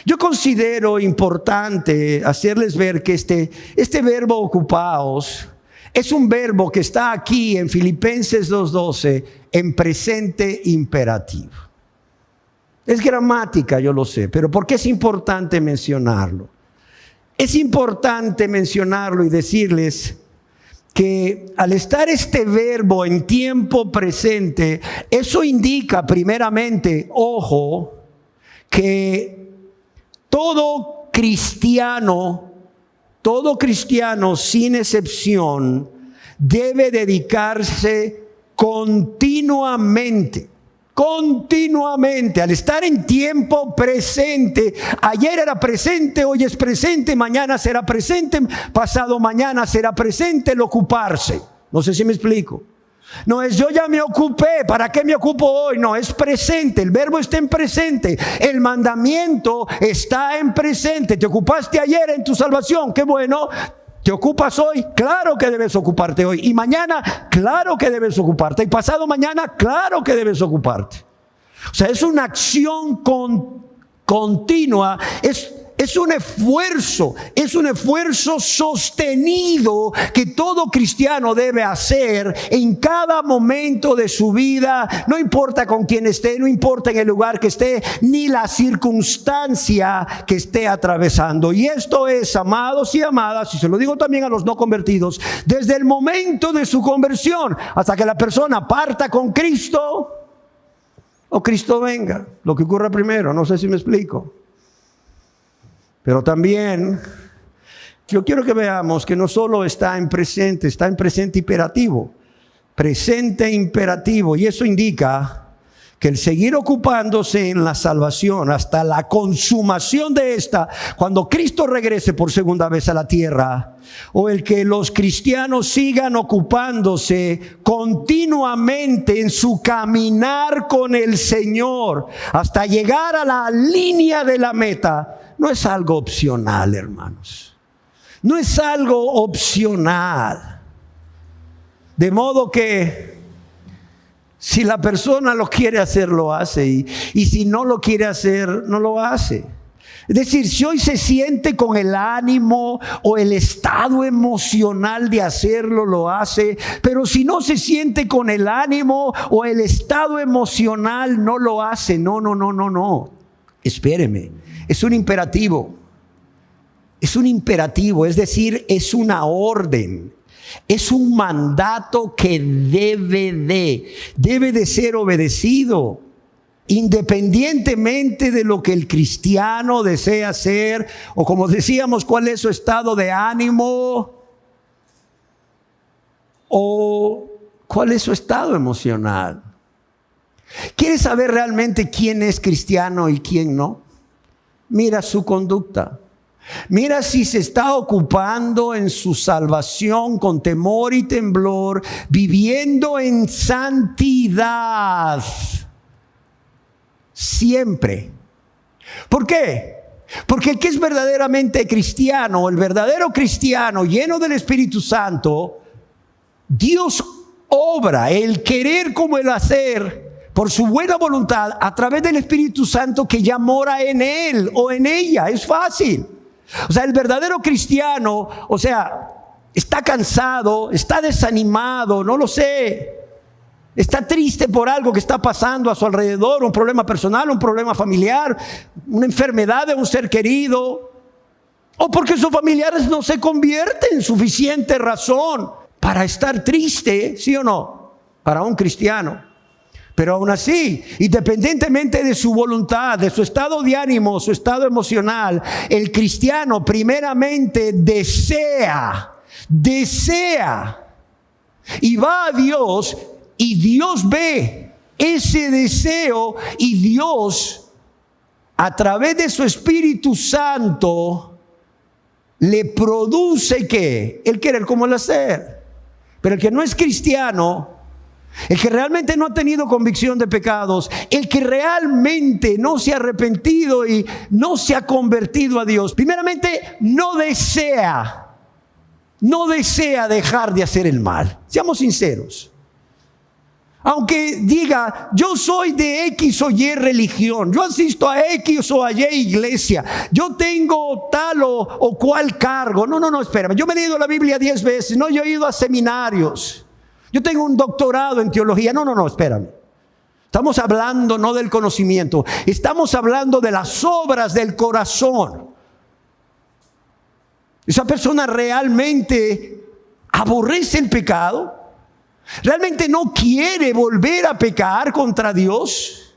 Yo considero importante hacerles ver que este verbo ocupaos es un verbo que está aquí en Filipenses 2:12 en presente imperativo. Es gramática, yo lo sé, pero ¿por qué es importante mencionarlo? Es importante mencionarlo y decirles que al estar este verbo en tiempo presente, eso indica primeramente, ojo, que todo cristiano sin excepción debe dedicarse continuamente, al estar en tiempo presente. Ayer era presente, hoy es presente, mañana será presente, pasado mañana será presente el ocuparse. No sé si me explico. No es yo ya me ocupé, ¿para qué me ocupo hoy? No, es presente, el verbo está en presente, el mandamiento está en presente. ¿Te ocupaste ayer en tu salvación? Qué bueno. ¿Te ocupas hoy? Claro que debes ocuparte hoy. Y mañana, claro que debes ocuparte. Y pasado mañana, claro que debes ocuparte. O sea, es una acción continua, es un esfuerzo sostenido que todo cristiano debe hacer en cada momento de su vida. No importa con quién esté, no importa en el lugar que esté, ni la circunstancia que esté atravesando. Y esto es, amados y amadas, y se lo digo también a los no convertidos, desde el momento de su conversión hasta que la persona parta con Cristo o Cristo venga, lo que ocurra primero. No sé si me explico. Pero también yo quiero que veamos que no solo está en presente imperativo. Presente imperativo. Y eso indica que el seguir ocupándose en la salvación hasta la consumación de esta, cuando Cristo regrese por segunda vez a la tierra, o el que los cristianos sigan ocupándose continuamente en su caminar con el Señor hasta llegar a la línea de la meta, no es algo opcional, hermanos. No es algo opcional. De modo que si la persona lo quiere hacer, lo hace. Y si no lo quiere hacer, no lo hace. Es decir, si hoy se siente con el ánimo o el estado emocional de hacerlo, lo hace. Pero si no se siente con el ánimo o el estado emocional, no lo hace. No. Espéreme. Es un imperativo. Es un imperativo, es decir, es una orden. Es un mandato que debe de ser obedecido, independientemente de lo que el cristiano desea hacer, o como decíamos, cuál es su estado de ánimo, o cuál es su estado emocional. ¿Quieres saber realmente quién es cristiano y quién no? Mira su conducta. Mira si se está ocupando en su salvación con temor y temblor, viviendo en santidad. Siempre. ¿Por qué? Porque el que es verdaderamente cristiano, el verdadero cristiano lleno del Espíritu Santo, Dios obra el querer como el hacer por su buena voluntad a través del Espíritu Santo que ya mora en él o en ella. Es fácil. O sea, el verdadero cristiano, está cansado, está desanimado, no lo sé. Está triste por algo que está pasando a su alrededor, un problema personal, un problema familiar, una enfermedad de un ser querido, o porque sus familiares no se convierten, suficiente razón para estar triste, ¿sí o no? Para un cristiano. Pero aún así, independientemente de su voluntad, de su estado de ánimo, su estado emocional, el cristiano primeramente desea y va a Dios, y Dios ve ese deseo, y Dios a través de su Espíritu Santo le produce ¿qué? El querer como el hacer. Pero el que no es cristiano, el que realmente no ha tenido convicción de pecados, el que realmente no se ha arrepentido y no se ha convertido a Dios, primeramente no desea dejar de hacer el mal. Seamos sinceros. Aunque diga, yo soy de X o Y religión, yo asisto a X o a Y iglesia, yo tengo tal o cual cargo. No, espérame. Yo me he leído la Biblia 10 veces, no, yo he ido a seminarios. Yo tengo un doctorado en teología. No, espérame. Estamos hablando no del conocimiento, estamos hablando de las obras del corazón. Esa persona realmente aborrece el pecado, realmente no quiere volver a pecar contra Dios,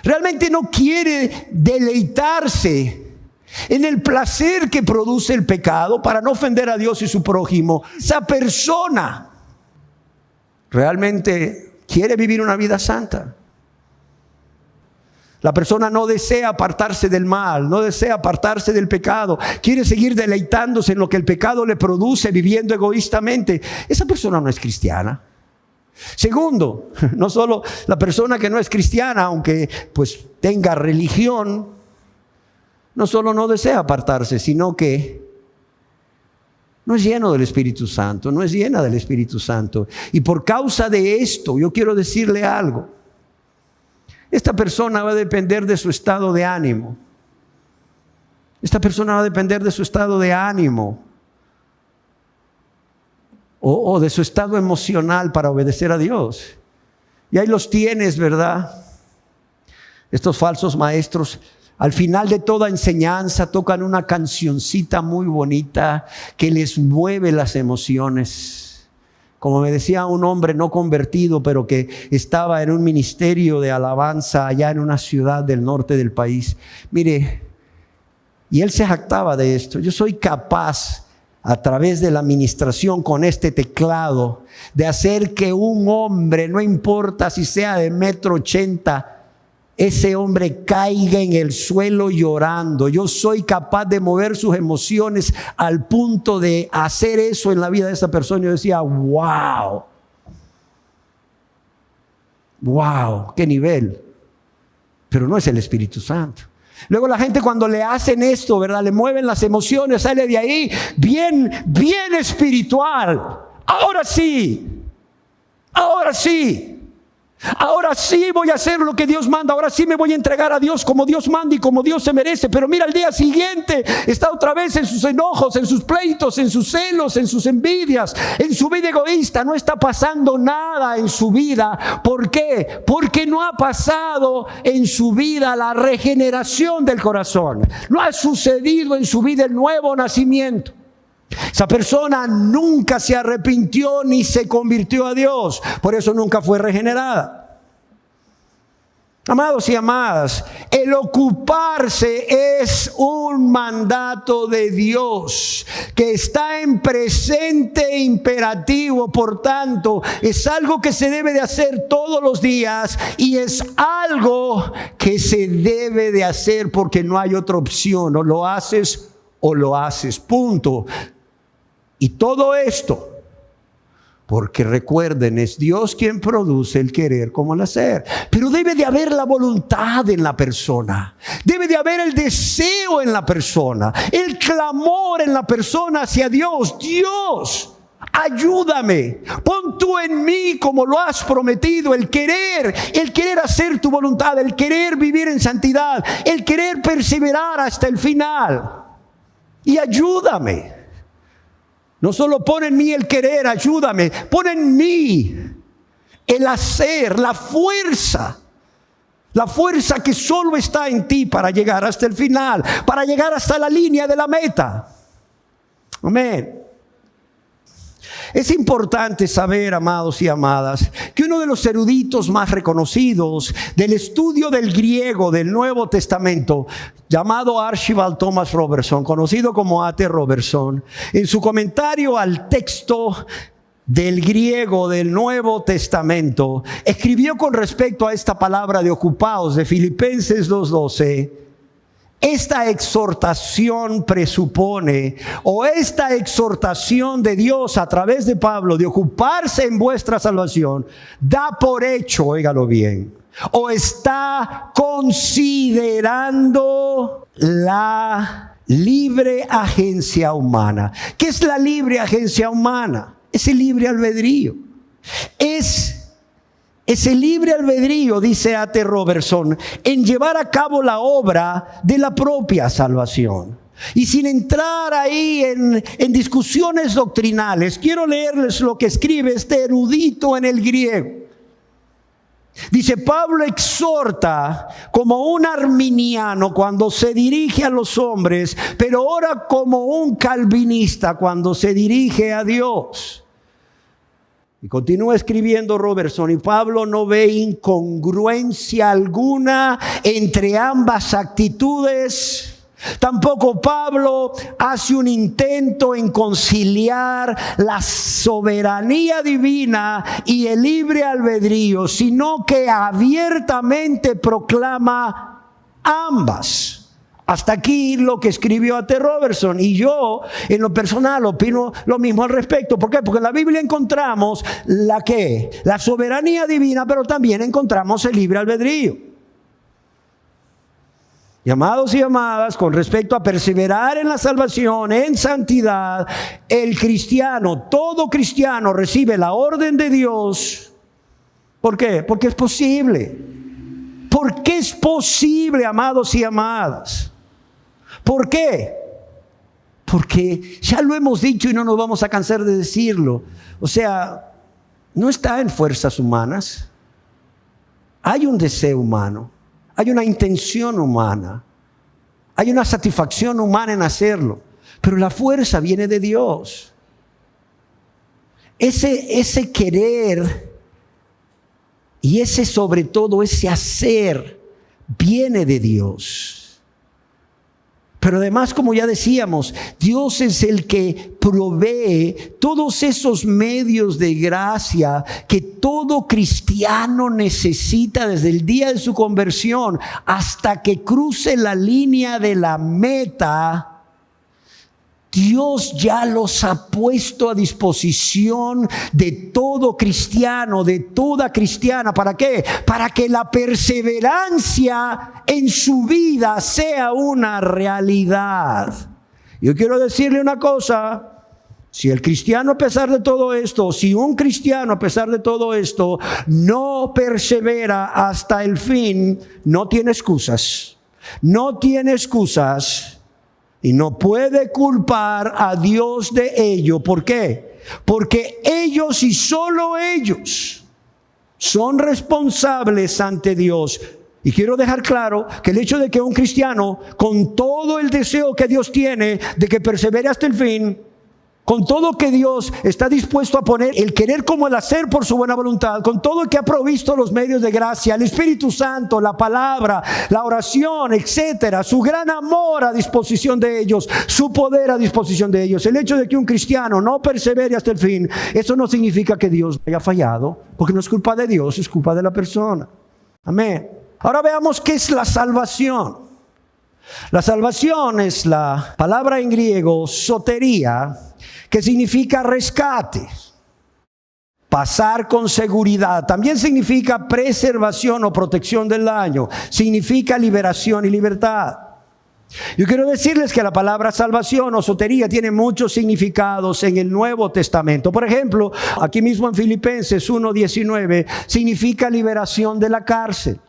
realmente no quiere deleitarse en el placer que produce el pecado para no ofender a Dios y su prójimo. Esa persona realmente quiere vivir una vida santa. La persona no desea apartarse del mal, no desea apartarse del pecado, quiere seguir deleitándose en lo que el pecado le produce, viviendo egoístamente. Esa persona no es cristiana. Segundo, no solo la persona que no es cristiana, aunque pues tenga religión, no solo no desea apartarse, sino que no es lleno del Espíritu Santo, no es llena del Espíritu Santo. Y por causa de esto, yo quiero decirle algo. Esta persona va a depender de su estado de ánimo. Esta persona va a depender de su estado de ánimo o de su estado emocional para obedecer a Dios. Y ahí los tienes, ¿verdad? Estos falsos maestros. Al final de toda enseñanza tocan una cancioncita muy bonita que les mueve las emociones. Como me decía un hombre no convertido, pero que estaba en un ministerio de alabanza allá en una ciudad del norte del país. Mire, y él se jactaba de esto. Yo soy capaz a través de la administración con este teclado, de hacer que un hombre, no importa si sea de 1,80 m, ese hombre caiga en el suelo llorando. Yo soy capaz de mover sus emociones al punto de hacer eso en la vida de esa persona. Yo decía, wow, qué nivel. Pero no es el Espíritu Santo. Luego la gente, cuando le hacen esto, ¿verdad?, le mueven las emociones, sale de ahí bien espiritual. Ahora sí voy a hacer lo que Dios manda. Ahora sí me voy a entregar a Dios como Dios manda y como Dios se merece. Pero mira, al día siguiente está otra vez en sus enojos, en sus pleitos, en sus celos, en sus envidias, en su vida egoísta. No está pasando nada en su vida. ¿Por qué? Porque no ha pasado en su vida la regeneración del corazón. No ha sucedido en su vida el nuevo nacimiento. Esa persona nunca se arrepintió ni se convirtió a Dios. Por eso nunca fue regenerada. Amados y amadas, el ocuparse es un mandato de Dios que está en presente imperativo. Por tanto, es algo que se debe de hacer todos los días y es algo que se debe de hacer porque no hay otra opción. O lo haces o lo haces, punto. Y todo esto, porque recuerden, es Dios quien produce el querer como el hacer. Pero debe de haber la voluntad en la persona. Debe de haber el deseo en la persona. El clamor en la persona hacia Dios. Dios, ayúdame. Pon tú en mí como lo has prometido. El querer hacer tu voluntad. El querer vivir en santidad. El querer perseverar hasta el final. Y ayúdame. No solo pon en mí el querer, ayúdame. Pon en mí el hacer, la fuerza. La fuerza que solo está en ti para llegar hasta el final, para llegar hasta la línea de la meta. Amén. Es importante saber, amados y amadas, que uno de los eruditos más reconocidos del estudio del griego del Nuevo Testamento, llamado Archibald Thomas Robertson, conocido como A.T. Robertson, en su comentario al texto del griego del Nuevo Testamento, escribió con respecto a esta palabra de ocupaos de Filipenses 2:12: esta exhortación presupone, o esta exhortación de Dios a través de Pablo de ocuparse en vuestra salvación, da por hecho, óigalo bien, o está considerando la libre agencia humana. ¿Qué es la libre agencia humana? Es el libre albedrío. Ese libre albedrío, dice A.T. Robertson, en llevar a cabo la obra de la propia salvación. Y sin entrar ahí en discusiones doctrinales, quiero leerles lo que escribe este erudito en el griego. Dice: Pablo exhorta como un arminiano cuando se dirige a los hombres, pero ora como un calvinista cuando se dirige a Dios. Y continúa escribiendo Robertson: y Pablo no ve incongruencia alguna entre ambas actitudes. Tampoco Pablo hace un intento en conciliar la soberanía divina y el libre albedrío, sino que abiertamente proclama ambas. Hasta aquí lo que escribió A.T. Robertson. Y yo, en lo personal, opino lo mismo al respecto. ¿Por qué? Porque en la Biblia encontramos la soberanía divina, pero también encontramos el libre albedrío. Y amados y amadas, con respecto a perseverar en la salvación, en santidad, el cristiano, todo cristiano recibe la orden de Dios. ¿Por qué? Porque es posible. ¿Por qué es posible, amados y amadas? ¿Por qué? Porque ya lo hemos dicho y no nos vamos a cansar de decirlo. O sea, no está en fuerzas humanas. Hay un deseo humano. Hay una intención humana. Hay una satisfacción humana en hacerlo. Pero la fuerza viene de Dios. Ese querer y sobre todo ese hacer viene de Dios. Pero además, como ya decíamos, Dios es el que provee todos esos medios de gracia que todo cristiano necesita desde el día de su conversión hasta que cruce la línea de la meta. Dios ya los ha puesto a disposición de todo cristiano, de toda cristiana. ¿Para qué? Para que la perseverancia en su vida sea una realidad. Yo quiero decirle una cosa. Si el cristiano a pesar de todo esto, si un cristiano a pesar de todo esto no persevera hasta el fin, no tiene excusas. No tiene excusas. Y no puede culpar a Dios de ello. ¿Por qué? Porque ellos y solo ellos son responsables ante Dios. Y quiero dejar claro que el hecho de que un cristiano, con todo el deseo que Dios tiene de que persevere hasta el fin, con todo que Dios está dispuesto a poner el querer como el hacer por su buena voluntad, con todo que ha provisto los medios de gracia, el Espíritu Santo, la palabra, la oración, etcétera, su gran amor a disposición de ellos, su poder a disposición de ellos. El hecho de que un cristiano no persevere hasta el fin, eso no significa que Dios haya fallado, porque no es culpa de Dios, es culpa de la persona. Amén. Ahora veamos qué es la salvación. La salvación es la palabra en griego sotería, que significa rescate, pasar con seguridad. También significa preservación o protección del daño. Significa liberación y libertad. Yo quiero decirles que la palabra salvación o sotería tiene muchos significados en el Nuevo Testamento. Por ejemplo, aquí mismo en Filipenses 1:19 significa liberación de la cárcel.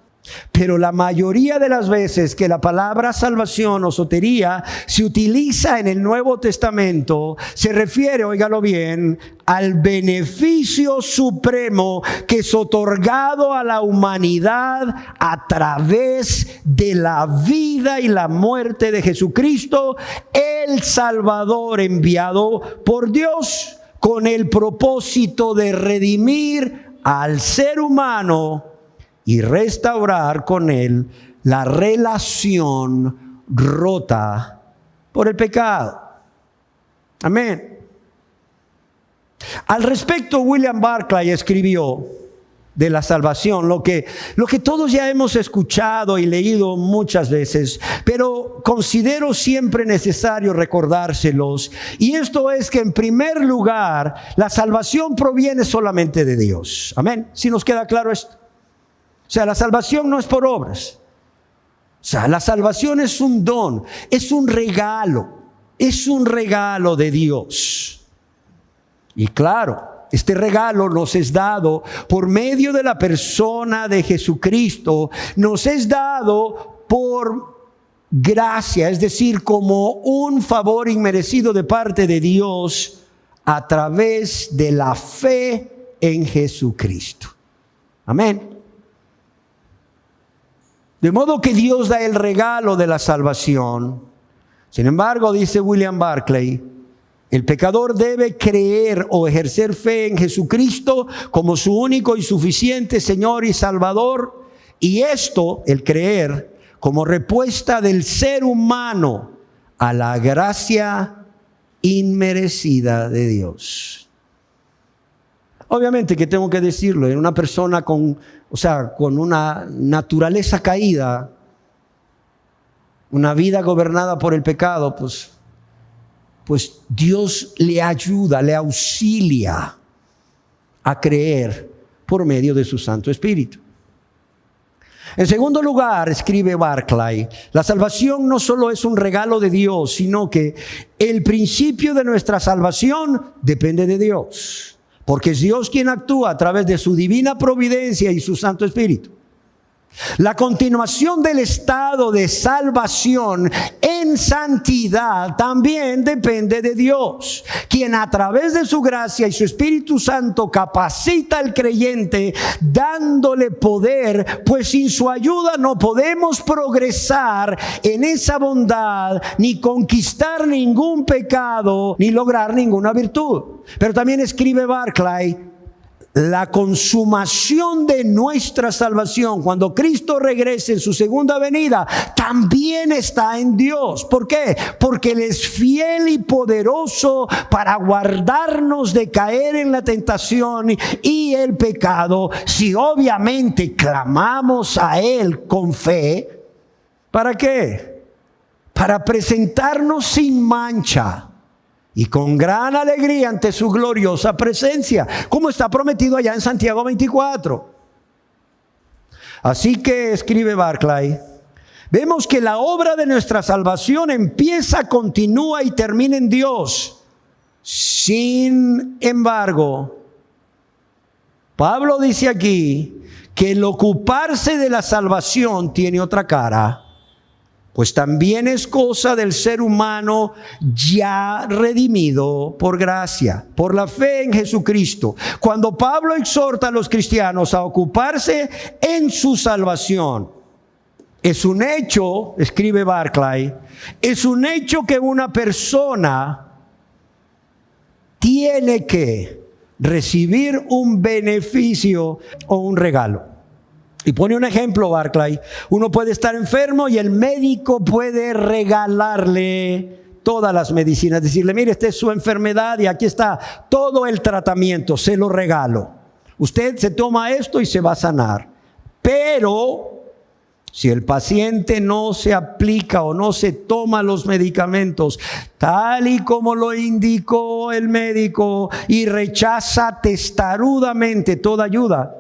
Pero la mayoría de las veces que la palabra salvación o sotería se utiliza en el Nuevo Testamento, se refiere, óigalo bien, al beneficio supremo que es otorgado a la humanidad a través de la vida y la muerte de Jesucristo, el Salvador enviado por Dios con el propósito de redimir al ser humano y restaurar con él la relación rota por el pecado. Amén. Al respecto, William Barclay escribió de la salvación lo que todos ya hemos escuchado y leído muchas veces, pero considero siempre necesario recordárselos. Y esto es que en primer lugar, la salvación proviene solamente de Dios. Amén. ¿Sí nos queda claro esto? O sea, la salvación no es por obras. O sea, la salvación es un don, es un regalo de Dios. Y claro, este regalo nos es dado por medio de la persona de Jesucristo, nos es dado por gracia, es decir, como un favor inmerecido de parte de Dios a través de la fe en Jesucristo. Amén. De modo que Dios da el regalo de la salvación. Sin embargo, dice William Barclay, el pecador debe creer o ejercer fe en Jesucristo como su único y suficiente Señor y Salvador. Y esto, el creer, como respuesta del ser humano a la gracia inmerecida de Dios. Obviamente que tengo que decirlo, en una persona con una naturaleza caída, una vida gobernada por el pecado, pues Dios le ayuda, le auxilia a creer por medio de su Santo Espíritu. En segundo lugar, escribe Barclay, la salvación no solo es un regalo de Dios, sino que el principio de nuestra salvación depende de Dios. Porque es Dios quien actúa a través de su divina providencia y su Santo Espíritu. La continuación del estado de salvación en santidad también depende de Dios, quien a través de su gracia y su Espíritu Santo capacita al creyente dándole poder, pues sin su ayuda no podemos progresar en esa bondad, ni conquistar ningún pecado, ni lograr ninguna virtud. Pero también escribe Barclay, la consumación de nuestra salvación, cuando Cristo regrese en su segunda venida, también está en Dios. ¿Por qué? Porque Él es fiel y poderoso para guardarnos de caer en la tentación y el pecado, si obviamente clamamos a Él con fe. ¿Para qué? Para presentarnos sin mancha y con gran alegría ante su gloriosa presencia, como está prometido allá en Santiago 24. Así que, escribe Barclay, vemos que la obra de nuestra salvación empieza, continúa y termina en Dios. Sin embargo, Pablo dice aquí que el ocuparse de la salvación tiene otra cara, pues también es cosa del ser humano ya redimido por gracia, por la fe en Jesucristo. Cuando Pablo exhorta a los cristianos a ocuparse en su salvación, es un hecho, escribe Barclay, es un hecho que una persona tiene que recibir un beneficio o un regalo. Y pone un ejemplo, Barclay. Uno puede estar enfermo y el médico puede regalarle todas las medicinas. Decirle, mire, esta es su enfermedad y aquí está todo el tratamiento, se lo regalo. Usted se toma esto y se va a sanar. Pero si el paciente no se aplica o no se toma los medicamentos tal y como lo indicó el médico y rechaza testarudamente toda ayuda,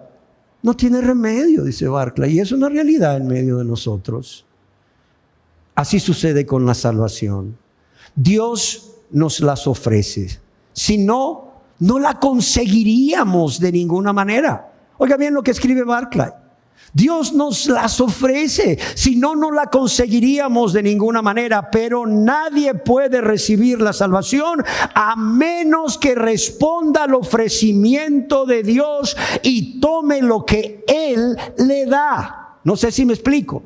no tiene remedio, dice Barclay, y es una realidad en medio de nosotros. Así sucede con la salvación. Dios nos las ofrece. Si no, no la conseguiríamos de ninguna manera. Oiga bien lo que escribe Barclay. Dios nos las ofrece, si no, no la conseguiríamos de ninguna manera, pero nadie puede recibir la salvación a menos que responda al ofrecimiento de Dios y tome lo que Él le da. No sé si me explico.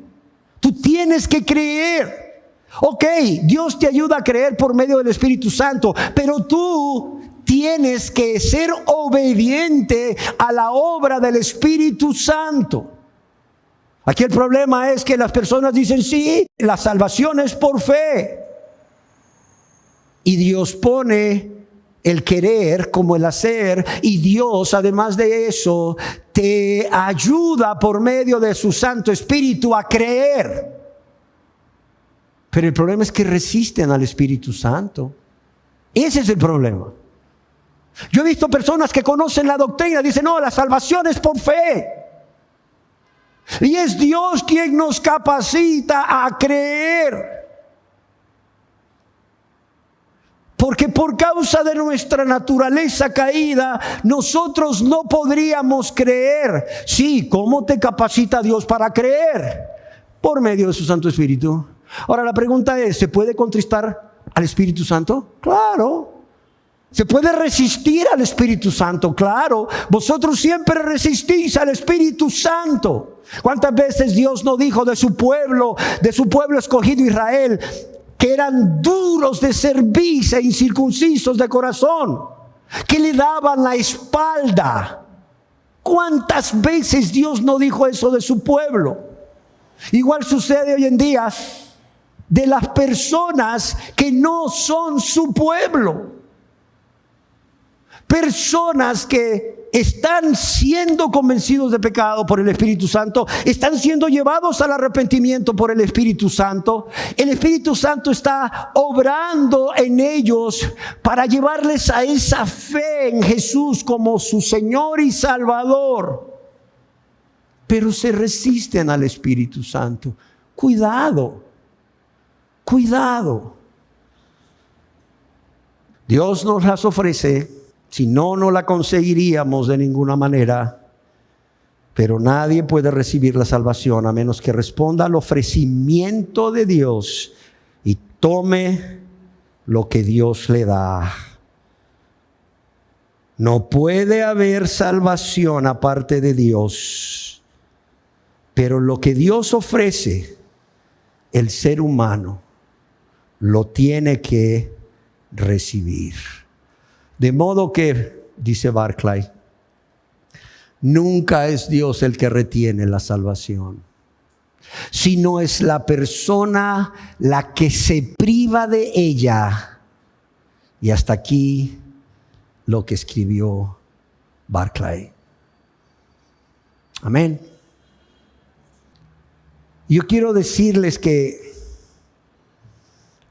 Tú tienes que creer. Ok, Dios te ayuda a creer por medio del Espíritu Santo, pero tú tienes que ser obediente a la obra del Espíritu Santo. Aquí el problema es que las personas dicen, sí, la salvación es por fe. Y Dios pone el querer como el hacer, y Dios, además de eso, te ayuda por medio de su Santo Espíritu a creer. Pero el problema es que resisten al Espíritu Santo. Ese es el problema. Yo he visto personas que conocen la doctrina, dicen, no, la salvación es por fe. Y es Dios quien nos capacita a creer. Porque por causa de nuestra naturaleza caída, nosotros no podríamos creer. Sí, ¿cómo te capacita Dios para creer? Por medio de su Santo Espíritu. Ahora la pregunta es, ¿se puede contristar al Espíritu Santo? Claro. ¿Se puede resistir al Espíritu Santo? Claro. Vosotros siempre resistís al Espíritu Santo. ¿Cuántas veces Dios no dijo de su pueblo escogido Israel, que eran duros de cerviz e incircuncisos de corazón, que le daban la espalda? ¿Cuántas veces Dios no dijo eso de su pueblo? Igual sucede hoy en día de las personas que no son su pueblo. Personas que están siendo convencidos de pecado por el Espíritu Santo, están siendo llevados al arrepentimiento por el Espíritu Santo. El Espíritu Santo está obrando en ellos para llevarles a esa fe en Jesús como su Señor y Salvador. Pero se resisten al Espíritu Santo. Cuidado, cuidado. Dios nos las ofrece. Si no, no la conseguiríamos de ninguna manera. Pero nadie puede recibir la salvación a menos que responda al ofrecimiento de Dios y tome lo que Dios le da. No puede haber salvación aparte de Dios. Pero lo que Dios ofrece, el ser humano lo tiene que recibir. De modo que, dice Barclay, nunca es Dios el que retiene la salvación, sino es la persona la que se priva de ella. Y hasta aquí lo que escribió Barclay. Amén. Yo quiero decirles que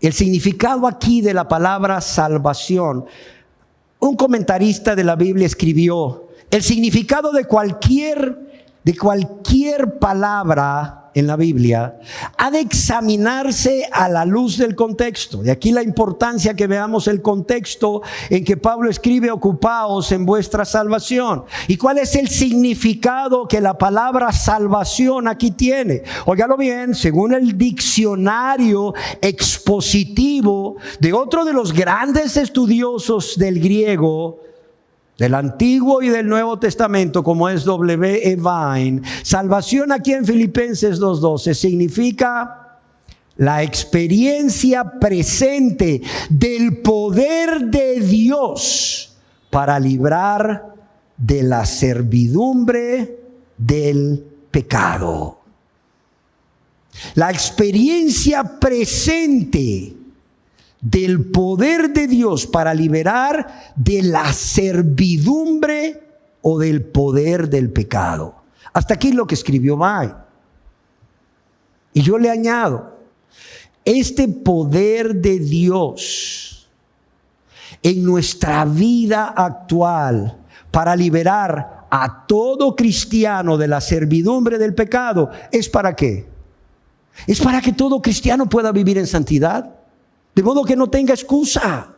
el significado aquí de la palabra salvación, un comentarista de la Biblia escribió, el significado de cualquier palabra en la Biblia ha de examinarse a la luz del contexto. De aquí la importancia que veamos el contexto en que Pablo escribe: ocupaos en vuestra salvación. ¿Y cuál es el significado que la palabra salvación aquí tiene? Óigalo bien, según el diccionario expositivo de otro de los grandes estudiosos del griego, del Antiguo y del Nuevo Testamento, como es W.E. Vine, salvación aquí en Filipenses 2:12 significa la experiencia presente del poder de Dios para librar de la servidumbre del pecado. La experiencia presente del poder de Dios para liberar de la servidumbre o del poder del pecado. Hasta aquí lo que escribió May. Y yo le añado, este poder de Dios en nuestra vida actual para liberar a todo cristiano de la servidumbre del pecado, ¿es para qué? Es para que todo cristiano pueda vivir en santidad. De modo que no tenga excusa.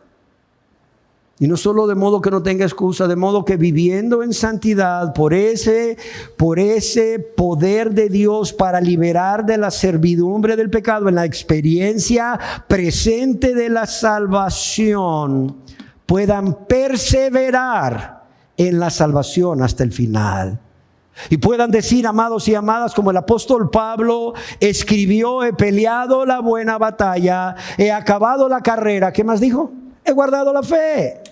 Y no solo de modo que no tenga excusa, de modo que viviendo en santidad por ese poder de Dios para liberar de la servidumbre del pecado, en la experiencia presente de la salvación, puedan perseverar en la salvación hasta el final. Y puedan decir, amados y amadas, como el apóstol Pablo escribió: he peleado la buena batalla, he acabado la carrera. ¿Qué más dijo? He guardado la fe.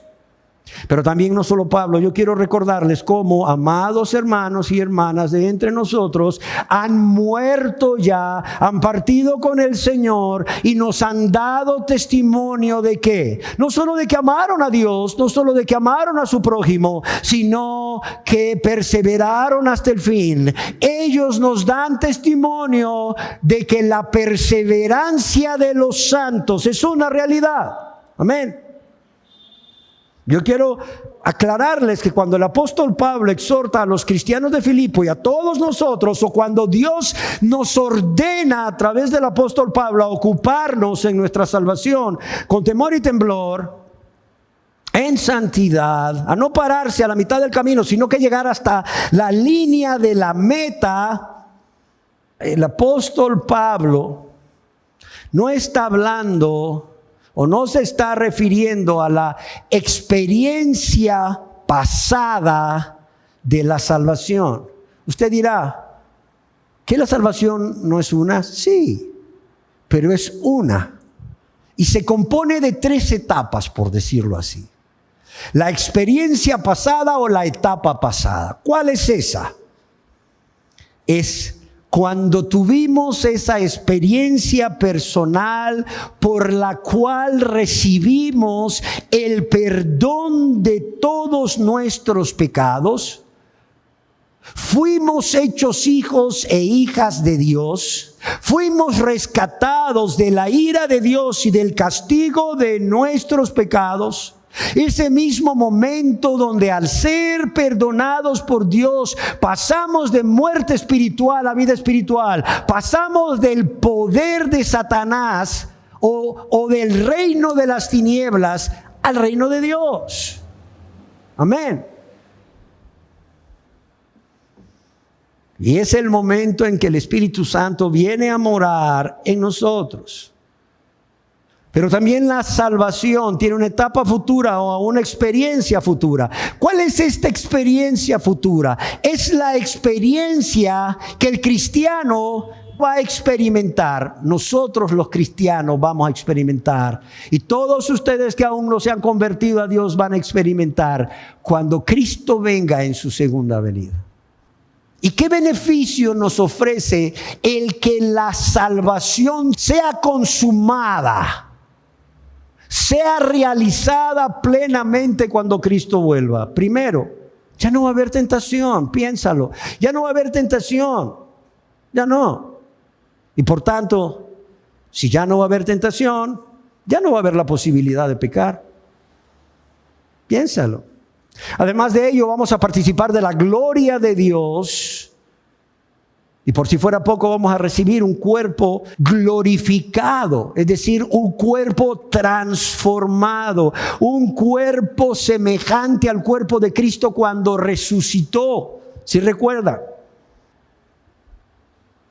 Pero también no solo Pablo, yo quiero recordarles cómo amados hermanos y hermanas de entre nosotros han muerto ya, han partido con el Señor y nos han dado testimonio de que, no solo de que amaron a Dios, no solo de que amaron a su prójimo, sino que perseveraron hasta el fin. Ellos nos dan testimonio de que la perseverancia de los santos es una realidad. Amén. Yo quiero aclararles que cuando el apóstol Pablo exhorta a los cristianos de Filipo y a todos nosotros, o cuando Dios nos ordena a través del apóstol Pablo a ocuparnos en nuestra salvación con temor y temblor, en santidad, a no pararse a la mitad del camino, sino que llegar hasta la línea de la meta, el apóstol Pablo no está hablando o no se está refiriendo a la experiencia pasada de la salvación. Usted dirá, ¿que la salvación no es una? Sí, pero es una. Y se compone de 3 etapas, por decirlo así. La experiencia pasada o la etapa pasada. ¿Cuál es esa? Es cuando tuvimos esa experiencia personal por la cual recibimos el perdón de todos nuestros pecados, fuimos hechos hijos e hijas de Dios, fuimos rescatados de la ira de Dios y del castigo de nuestros pecados. Ese mismo momento donde al ser perdonados por Dios pasamos de muerte espiritual a vida espiritual, pasamos del poder de Satanás o del reino de las tinieblas al reino de Dios. Amén. Y es el momento en que el Espíritu Santo viene a morar en nosotros. Pero también la salvación tiene una etapa futura o una experiencia futura. ¿Cuál es esta experiencia futura? Es la experiencia que el cristiano va a experimentar. Nosotros los cristianos vamos a experimentar. Y todos ustedes que aún no se han convertido a Dios van a experimentar cuando Cristo venga en su segunda venida. ¿Y qué beneficio nos ofrece el que la salvación sea consumada, sea realizada plenamente cuando Cristo vuelva? Primero, ya no va a haber tentación, piénsalo. Ya no va a haber tentación, ya no. Y por tanto, si ya no va a haber tentación, ya no va a haber la posibilidad de pecar. Piénsalo. Además de ello, vamos a participar de la gloria de Dios. Y por si fuera poco, vamos a recibir un cuerpo glorificado, es decir, un cuerpo transformado, un cuerpo semejante al cuerpo de Cristo cuando resucitó. ¿Sí recuerda?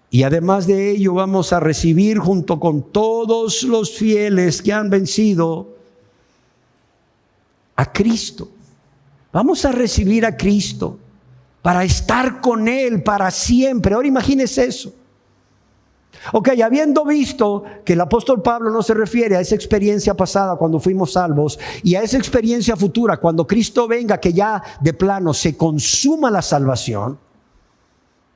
Y además de ello, vamos a recibir junto con todos los fieles que han vencido a Cristo. Vamos a recibir a Cristo para estar con Él para siempre. Ahora imagínese eso. Ok, habiendo visto que el apóstol Pablo no se refiere a esa experiencia pasada cuando fuimos salvos y a esa experiencia futura cuando Cristo venga, que ya de plano se consuma la salvación,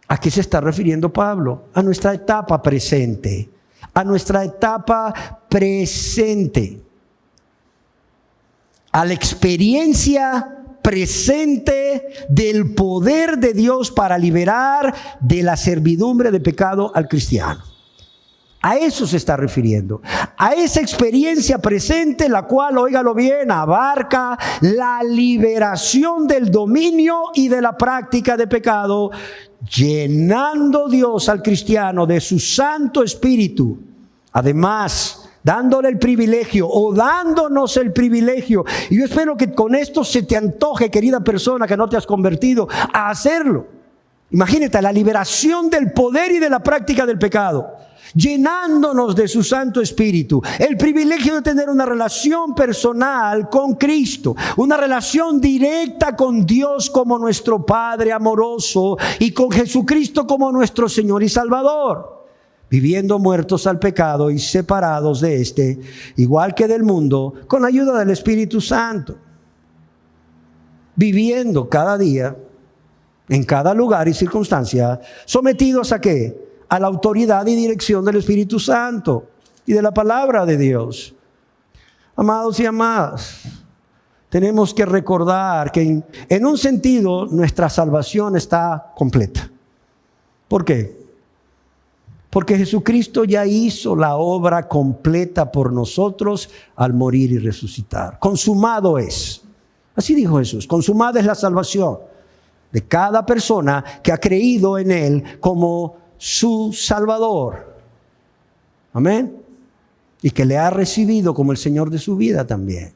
¿a qué se está refiriendo Pablo? A nuestra etapa presente. A nuestra etapa presente. A la experiencia presente del poder de Dios para liberar de la servidumbre de pecado al cristiano. A eso se está refiriendo. A esa experiencia presente, la cual, óigalo bien, abarca la liberación del dominio y de la práctica de pecado, llenando Dios al cristiano de su Santo Espíritu. Además, dándole el privilegio o dándonos el privilegio. Y yo espero que con esto se te antoje, querida persona que no te has convertido, a hacerlo. Imagínate la liberación del poder y de la práctica del pecado, llenándonos de su Santo Espíritu. El privilegio de tener una relación personal con Cristo, una relación directa con Dios como nuestro Padre amoroso y con Jesucristo como nuestro Señor y Salvador. Viviendo muertos al pecado y separados de este, igual que del mundo, con la ayuda del Espíritu Santo. Viviendo cada día, en cada lugar y circunstancia, sometidos ¿a qué? A la autoridad y dirección del Espíritu Santo y de la palabra de Dios. Amados y amadas, tenemos que recordar que en un sentido nuestra salvación está completa. ¿Por qué? Porque Jesucristo ya hizo la obra completa por nosotros al morir y resucitar. Consumado es. Así dijo Jesús. Consumada es la salvación de cada persona que ha creído en Él como su Salvador. Amén. Y que le ha recibido como el Señor de su vida también.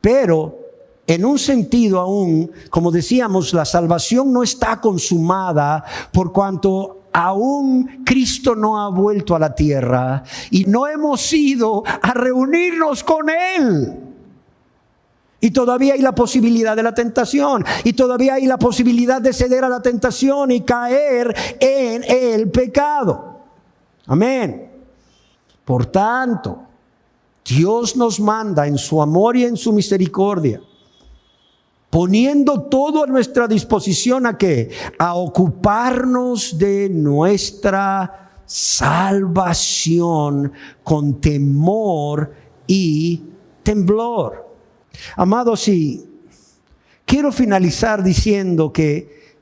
Pero en un sentido aún, como decíamos, la salvación no está consumada por cuanto aún Cristo no ha vuelto a la tierra y no hemos ido a reunirnos con Él. Y todavía hay la posibilidad de la tentación. Y todavía hay la posibilidad de ceder a la tentación y caer en el pecado. Amén. Por tanto, Dios nos manda en su amor y en su misericordia, poniendo todo a nuestra disposición, ¿a qué? A ocuparnos de nuestra salvación con temor y temblor. Amados, y quiero finalizar diciendo que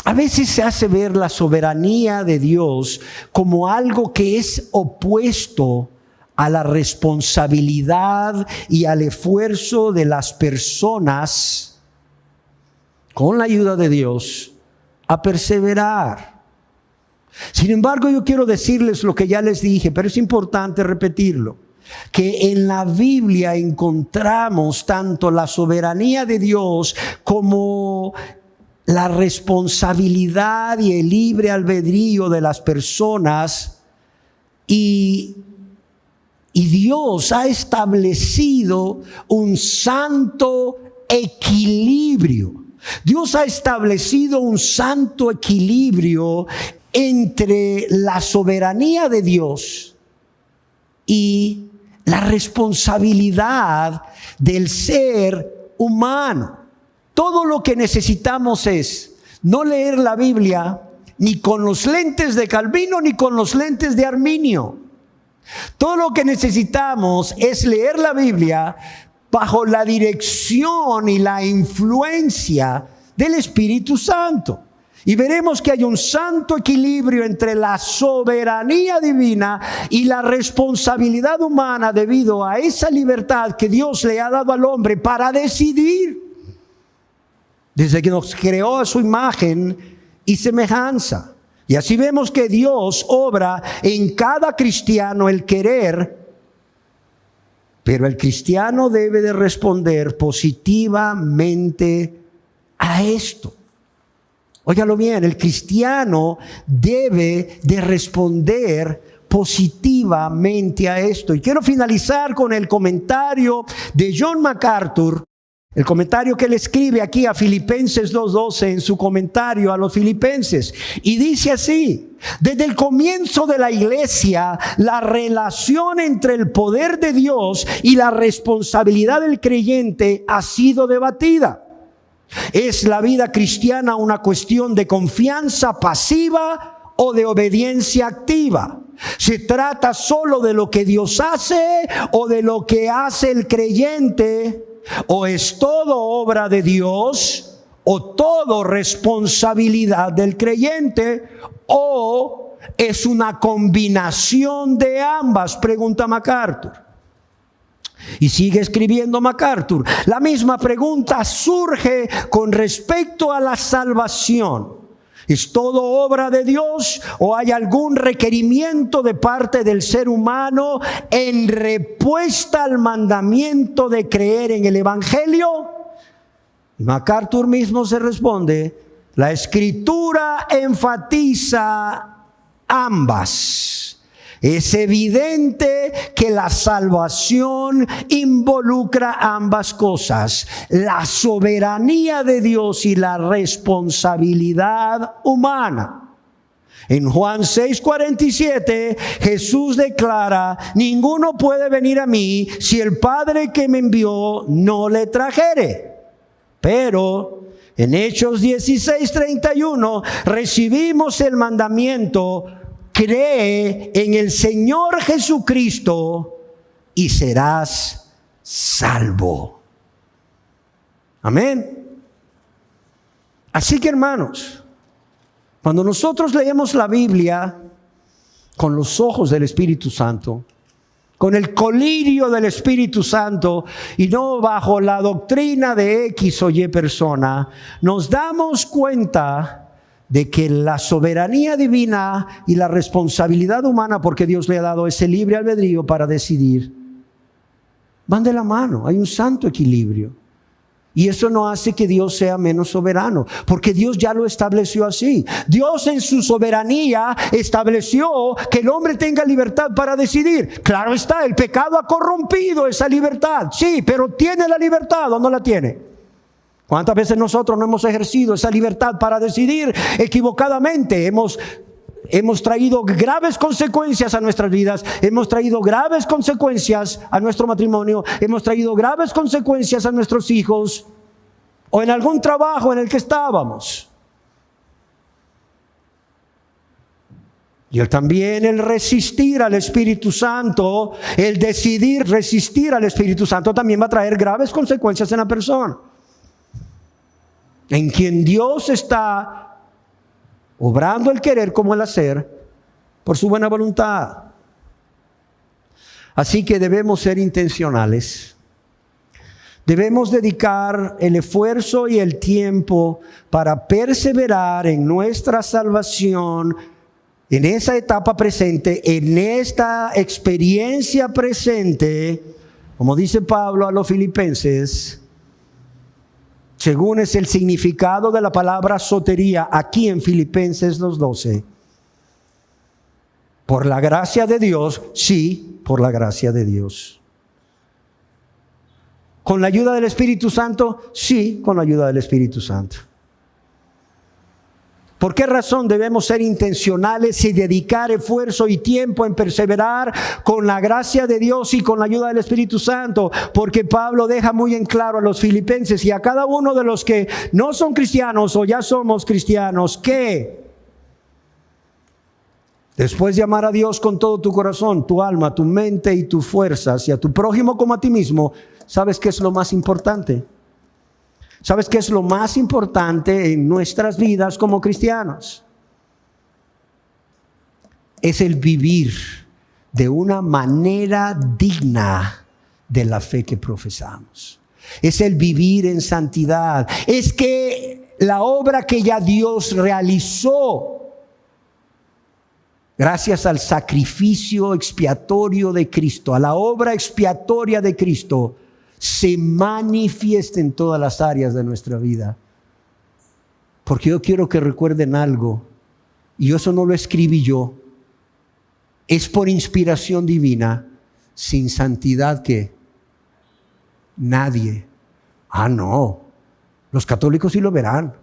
a veces se hace ver la soberanía de Dios como algo que es opuesto a la responsabilidad y al esfuerzo de las personas, con la ayuda de Dios, a perseverar. Sin embargo, yo quiero decirles lo que ya les dije, pero es importante repetirlo, que en la Biblia encontramos tanto la soberanía de Dios como la responsabilidad y el libre albedrío de las personas, y Dios ha establecido un santo equilibrio. Dios ha establecido un santo equilibrio entre la soberanía de Dios y la responsabilidad del ser humano. Todo lo que necesitamos es no leer la Biblia ni con los lentes de Calvino ni con los lentes de Arminio. Todo lo que necesitamos es leer la Biblia bajo la dirección y la influencia del Espíritu Santo. Y veremos que hay un santo equilibrio entre la soberanía divina y la responsabilidad humana debido a esa libertad que Dios le ha dado al hombre para decidir. Desde que nos creó a su imagen y semejanza. Y así vemos que Dios obra en cada cristiano el querer, pero el cristiano debe de responder positivamente a esto. Óigalo bien, el cristiano debe de responder positivamente a esto. Y quiero finalizar con el comentario de John MacArthur, el comentario que él escribe aquí a Filipenses 2:12 en su comentario a los filipenses. Y dice así: desde el comienzo de la iglesia, la relación entre el poder de Dios y la responsabilidad del creyente ha sido debatida. ¿Es la vida cristiana una cuestión de confianza pasiva o de obediencia activa? ¿Se trata solo de lo que Dios hace o de lo que hace el creyente? ¿O es todo obra de Dios o todo responsabilidad del creyente? ¿O es una combinación de ambas? Pregunta MacArthur. Y sigue escribiendo MacArthur: la misma pregunta surge con respecto a la salvación. ¿Es todo obra de Dios o hay algún requerimiento de parte del ser humano en respuesta al mandamiento de creer en el Evangelio? Y MacArthur mismo se responde: la Escritura enfatiza ambas. Es evidente que la salvación involucra ambas cosas: la soberanía de Dios y la responsabilidad humana. En Juan 6:47, Jesús declara: ninguno puede venir a mí si el Padre que me envió no le trajere. Pero en Hechos 16:31 recibimos el mandamiento: cree en el Señor Jesucristo y serás salvo. Amén. Así que, hermanos, cuando nosotros leemos la Biblia con los ojos del Espíritu Santo, con el colirio del Espíritu Santo y no bajo la doctrina de X o Y persona, nos damos cuenta de que la soberanía divina y la responsabilidad humana, porque Dios le ha dado ese libre albedrío para decidir, van de la mano. Hay un santo equilibrio. Y eso no hace que Dios sea menos soberano, porque Dios ya lo estableció así. Dios en su soberanía estableció que el hombre tenga libertad para decidir. Claro está, el pecado ha corrompido esa libertad, sí, pero ¿tiene la libertad o no la tiene? ¿Cuántas veces nosotros no hemos ejercido esa libertad para decidir equivocadamente? Hemos traído graves consecuencias a nuestras vidas, hemos traído graves consecuencias a nuestro matrimonio, hemos traído graves consecuencias a nuestros hijos o en algún trabajo en el que estábamos. Y también el resistir al Espíritu Santo, el decidir resistir al Espíritu Santo también va a traer graves consecuencias en la persona, en quien Dios está obrando el querer como el hacer por su buena voluntad. Así que debemos ser intencionales. Debemos dedicar el esfuerzo y el tiempo para perseverar en nuestra salvación, en esa etapa presente, en esta experiencia presente, como dice Pablo a los filipenses, según es el significado de la palabra sotería aquí en Filipenses 2:12. Por la gracia de Dios, sí, por la gracia de Dios. ¿Con la ayuda del Espíritu Santo? Sí, con la ayuda del Espíritu Santo. ¿Por qué razón debemos ser intencionales y dedicar esfuerzo y tiempo en perseverar con la gracia de Dios y con la ayuda del Espíritu Santo? Porque Pablo deja muy en claro a los filipenses y a cada uno de los que no son cristianos o ya somos cristianos que después de amar a Dios con todo tu corazón, tu alma, tu mente y tus fuerzas y a tu prójimo como a ti mismo, ¿sabes qué es lo más importante? ¿Sabes qué es lo más importante en nuestras vidas como cristianos? Es el vivir de una manera digna de la fe que profesamos. Es el vivir en santidad. Es que la obra que ya Dios realizó, gracias al sacrificio expiatorio de Cristo, a la obra expiatoria de Cristo, se manifiesta en todas las áreas de nuestra vida. Porque yo quiero que recuerden algo, y eso no lo escribí yo, es por inspiración divina. Sin santidad, ¿qué? Nadie. No, los católicos sí lo verán.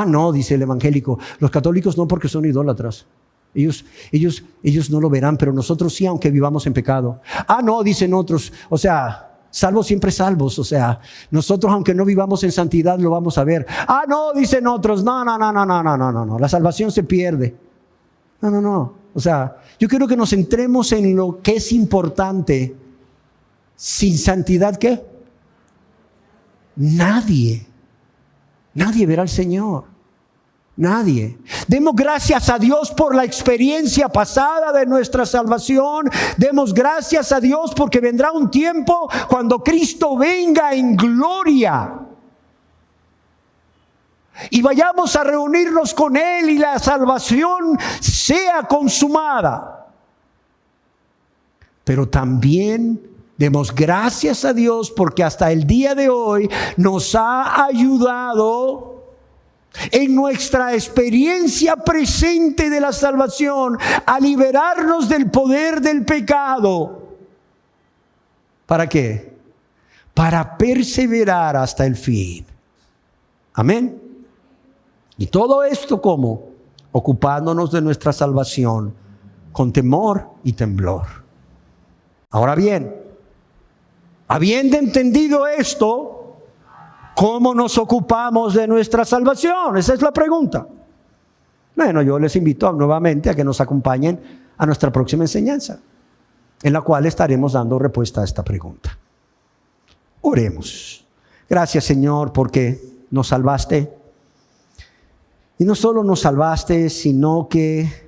No, dice el evangélico, los católicos no, porque son idólatras. Ellos no lo verán, pero nosotros sí, aunque vivamos en pecado. No, dicen otros, o sea, salvos siempre salvos, o sea, nosotros aunque no vivamos en santidad lo vamos a ver. No, dicen otros, no, la salvación se pierde. No, o sea, yo quiero que nos centremos en lo que es importante. Sin santidad, ¿qué? Nadie verá al Señor. Nadie. Demos gracias a Dios por la experiencia pasada de nuestra salvación. Demos gracias a Dios porque vendrá un tiempo cuando Cristo venga en gloria y vayamos a reunirnos con Él y la salvación sea consumada. Pero también demos gracias a Dios porque hasta el día de hoy nos ha ayudado en nuestra experiencia presente de la salvación a liberarnos del poder del pecado. ¿Para qué? Para perseverar hasta el fin. Amén. Y todo esto, ¿cómo? Ocupándonos de nuestra salvación con temor y temblor. Ahora bien, habiendo entendido esto, ¿cómo nos ocupamos de nuestra salvación? Esa es la pregunta. Bueno, yo les invito nuevamente a que nos acompañen a nuestra próxima enseñanza, en la cual estaremos dando respuesta a esta pregunta. Oremos. Gracias, Señor, porque nos salvaste. Y no solo nos salvaste, sino que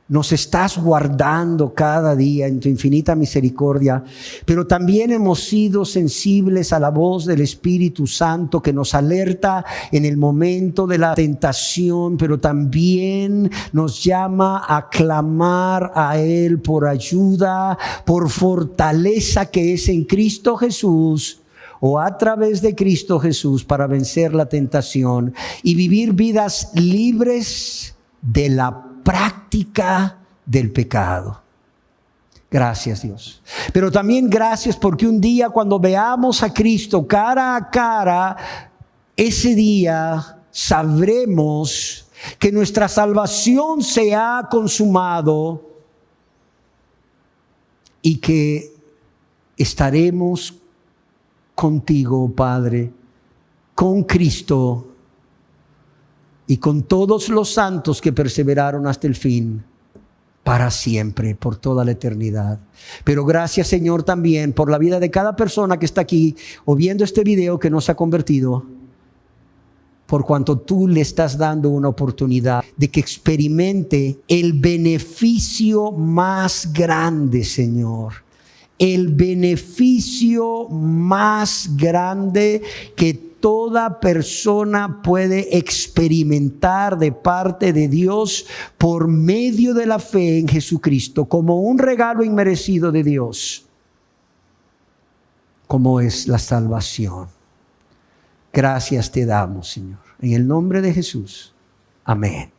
nos estás guardando cada día en tu infinita misericordia, pero también hemos sido sensibles a la voz del Espíritu Santo que nos alerta en el momento de la tentación, pero también nos llama a clamar a Él por ayuda, por fortaleza que es en Cristo Jesús, o a través de Cristo Jesús, para vencer la tentación y vivir vidas libres de la práctica del pecado. Gracias, Dios. Pero también gracias porque un día cuando veamos a Cristo cara a cara, ese día sabremos que nuestra salvación se ha consumado y que estaremos contigo, Padre, con Cristo y con todos los santos que perseveraron hasta el fin, para siempre, por toda la eternidad. Pero gracias, Señor, también por la vida de cada persona que está aquí o viendo este video que no se ha convertido, por cuanto tú le estás dando una oportunidad de que experimente el beneficio más grande, Señor. El beneficio más grande que toda persona puede experimentar de parte de Dios por medio de la fe en Jesucristo, como un regalo inmerecido de Dios, como es la salvación. Gracias te damos, Señor. En el nombre de Jesús. Amén.